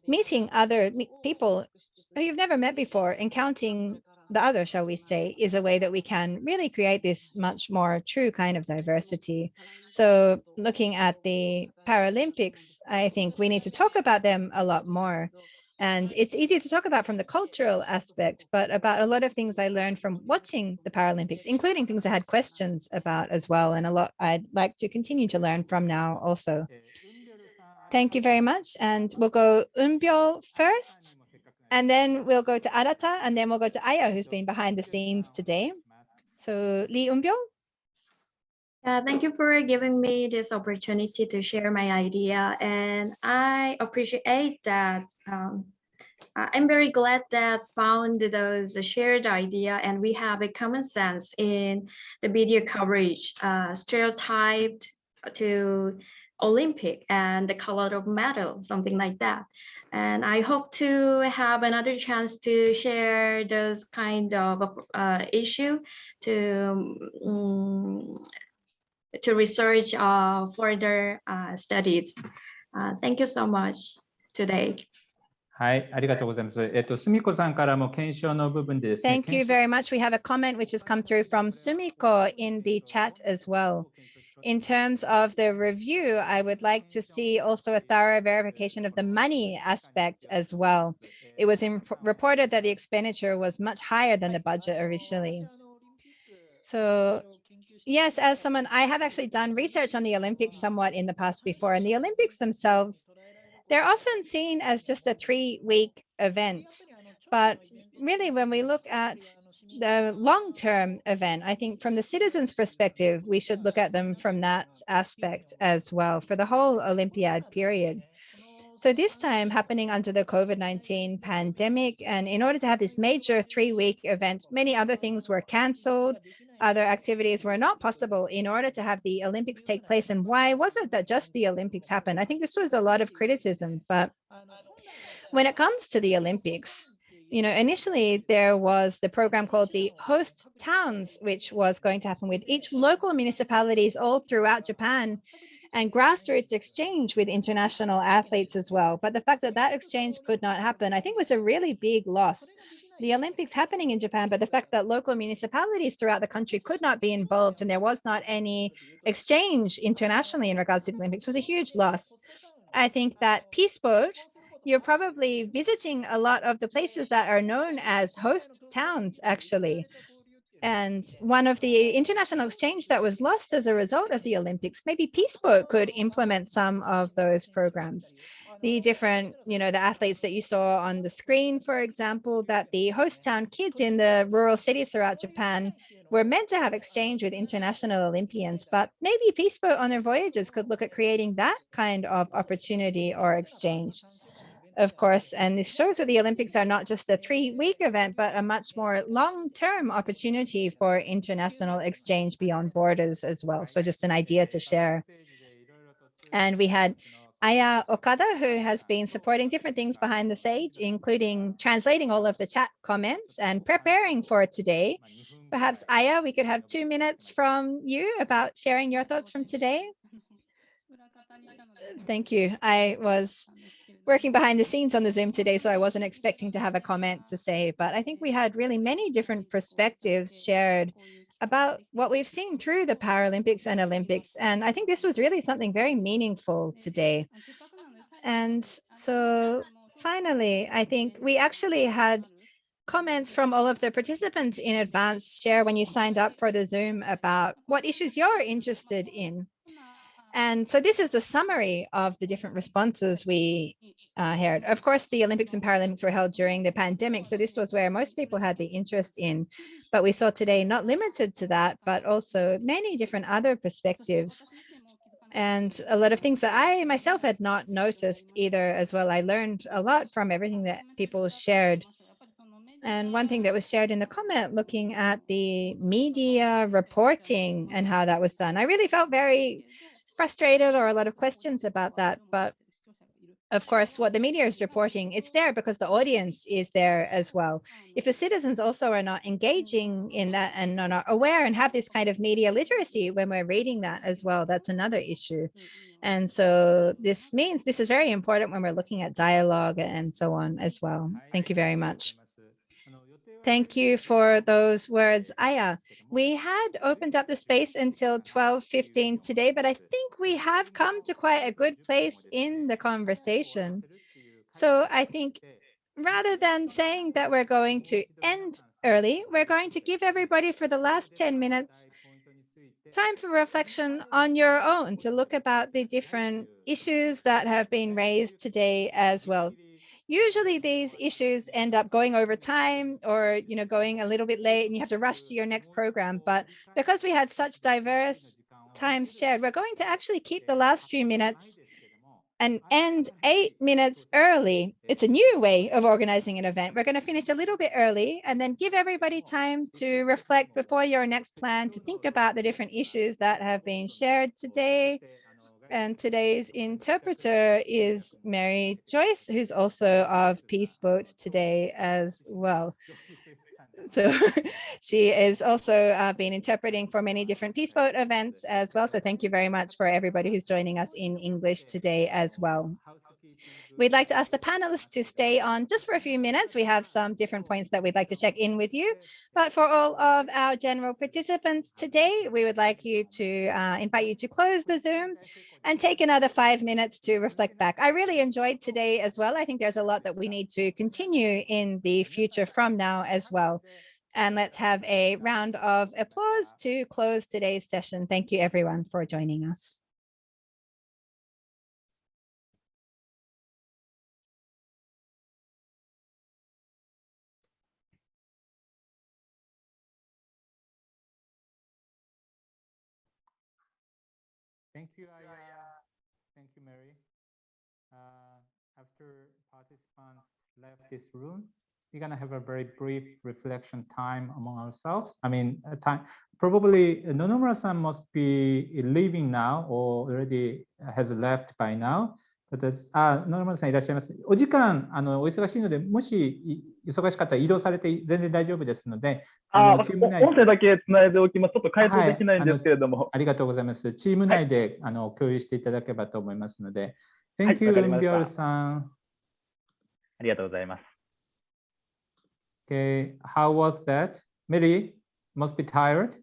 meeting other people who you've never met before, encountering the other, shall we say, is a way that we can really create this much more true kind of diversity. So looking at the Paralympics, I think we need to talk about them a lot more. And it's easy to talk about from the cultural aspect, but about a lot of things I learned from watching the Paralympics, including things I had questions about as well, and a lot I'd like to continue to learn from now also. Thank you very much. And we'll go Eunbyul first, and then we'll go to Arata, and then we'll go to Aya, who's been behind the scenes today. So Lee Eunbyul. Thank you for giving me this opportunity to share my idea, and I appreciate that. I'm very glad that found those shared idea, and we have a common sense in the media coverage, stereotyped to Olympic and the color of medal, something like that. And I hope to have another chance to share those kind of issue to research further studies. Thank you so much today. はい、ありがとうございます。すみこさんからも検証の部分でですね。 Thank you very much. We have a comment which has come through from Sumiko in the chat as well. In terms of the review, I would like to see also a thorough verification of the money aspect as well. It was reported that the expenditure was much higher than the budget originally. So yes, as someone, I have actually done research on the Olympics somewhat in the past before, and the Olympics themselves, they're often seen as just a 3-week event. But really, when we look at the long-term event, I think from the citizens' perspective, we should look at them from that aspect as well for the whole Olympiad period. So this time happening under the COVID-19 pandemic, and in order to have this major 3-week event, many other things were canceled. Other activities were not possible in order to have the Olympics take place. And why was it that just the Olympics happened? I think this was a lot of criticism, but when it comes to the Olympics, you know, initially there was the program called the Host Towns, which was going to happen with each local municipalities all throughout Japan, and grassroots exchange with international athletes as well. But the fact that that exchange could not happen, I think was a really big loss. The Olympics happening in Japan, but the fact that local municipalities throughout the country could not be involved and there was not any exchange internationally in regards to the Olympics was a huge loss. I think that Peace Boat, you're probably visiting a lot of the places that are known as host towns, actually. And one of the international exchange that was lost as a result of the Olympics, maybe Peace Boat could implement some of those programs. The different, you know, the athletes that you saw on the screen, for example, that the host town kids in the rural cities throughout Japan were meant to have exchange with international Olympians, but maybe Peace Boat on their voyages could look at creating that kind of opportunity or exchange. Of course, and this shows that the Olympics are not just a 3-week event, but a much more long-term opportunity for international exchange beyond borders as well. So just an idea to share. And we had Aya Okada, who has been supporting different things behind the stage, including translating all of the chat comments and preparing for today. Perhaps, Aya, we could have 2 minutes from you about sharing your thoughts from today. Thank you. I was working behind the scenes on the Zoom today, so I wasn't expecting to have a comment to say, but I think we had really many different perspectives shared about what we've seen through the Paralympics and Olympics. And I think this was really something very meaningful today. And so finally, I think we actually had comments from all of the participants in advance share when you signed up for the Zoom about what issues you're interested in. And so this is the summary of the different responses we heard. Of course, the Olympics and Paralympics were held during the pandemic, so this was where most people had the interest in. But we saw today not limited to that, but also many different other perspectives and a lot of things that I myself had not noticed either as well. I learned a lot from everything that people shared. And one thing that was shared in the comment, looking at the media reporting and how that was done, I really felt very frustrated or a lot of questions about that. But of course, what the media is reporting, it's there because the audience is there as well. If the citizens also are not engaging in that and are not aware and have this kind of media literacy when we're reading that as well, that's another issue. And so this means this is very important when we're looking at dialogue and so on as well. Thank you very much. Thank you for those words, Aya. We had opened up the space until 12:15 today, but I think we have come to quite a good place in the conversation. So I think rather than saying that we're going to end early, we're going to give everybody for the last 10 minutes time for reflection on your own to look about the different issues that have been raised today as well. Usually these issues end up going over time or going a little bit late and you have to rush to your next program. But because we had such diverse times shared, we're going to actually keep the last few minutes and end 8 minutes early. It's a new way of organizing an event. We're going to finish a little bit early and then give everybody time to reflect before your next plan, to think about the different issues that have been shared today. And today's interpreter is Mary Joyce, who's also of Peace Boat today as well. So she is also been interpreting for many different Peace Boat events as well. So thank you very much for everybody who's joining us in English today as well. We'd like to ask the panelists to stay on just for a few minutes. We have some different points that we'd like to check in with you. But for all of our general participants today, we would like you to invite you to close the Zoom and take another 5 minutes to reflect back. I really enjoyed today as well. I think there's a lot that we need to continue in the future from now as well. And let's have a round of applause to close today's session. Thank you everyone for joining us. Thank you, Aya. Thank you, Mary. After participants left this room, we're going to have a very brief reflection time among ourselves. I mean, probably Nonomura-san must be leaving now or already has left by now. But 野々村さんいらっしゃいます。お時間お忙しいので、もし忙しかったら移動されて全然大丈夫ですので、音声だけつないでおきます。ちょっと回答できないんですけれども。ありがとうございます。チーム内で共有していただければと思いますので。Thank you, Eunbyulさん。ありがとうございます。Okay, how was that? Mary, must be tired.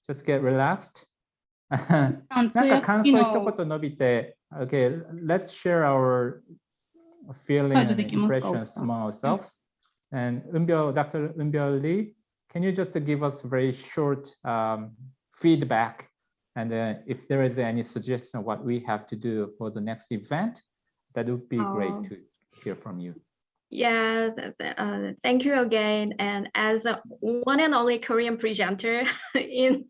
Just get relaxed. なんか感想一言述べて、Okay, let's share our feeling and impressions among ourselves. And Dr. Eunbyul Lee, can you just give us very short feedback? And if there is any suggestion of what we have to do for the next event, that would be great to hear from you. Yes, thank you again. And as one and only Korean presenter in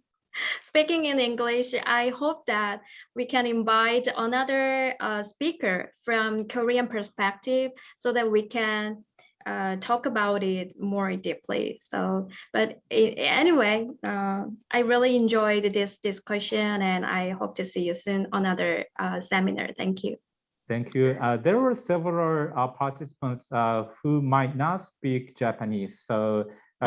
speaking in English, I hope that we can invite another speaker from Korean perspective so that we can talk about it more deeply. So, but anyway, I really enjoyed this discussion and I hope to see you soon on another seminar. Thank you. Thank you. There were several participants who might not speak Japanese. So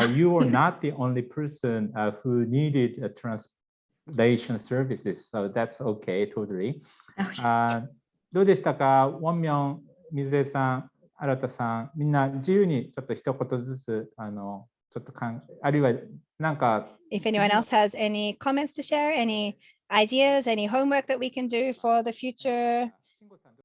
you are not the only person who needed translation services. So that's okay, totally. どうでしたか、ウォンミョン、水江さん、新田さん、みんな自由にちょっと一言ずつちょっとあるいはなんか。If anyone else has any comments to share, any ideas, any homework that we can do for the future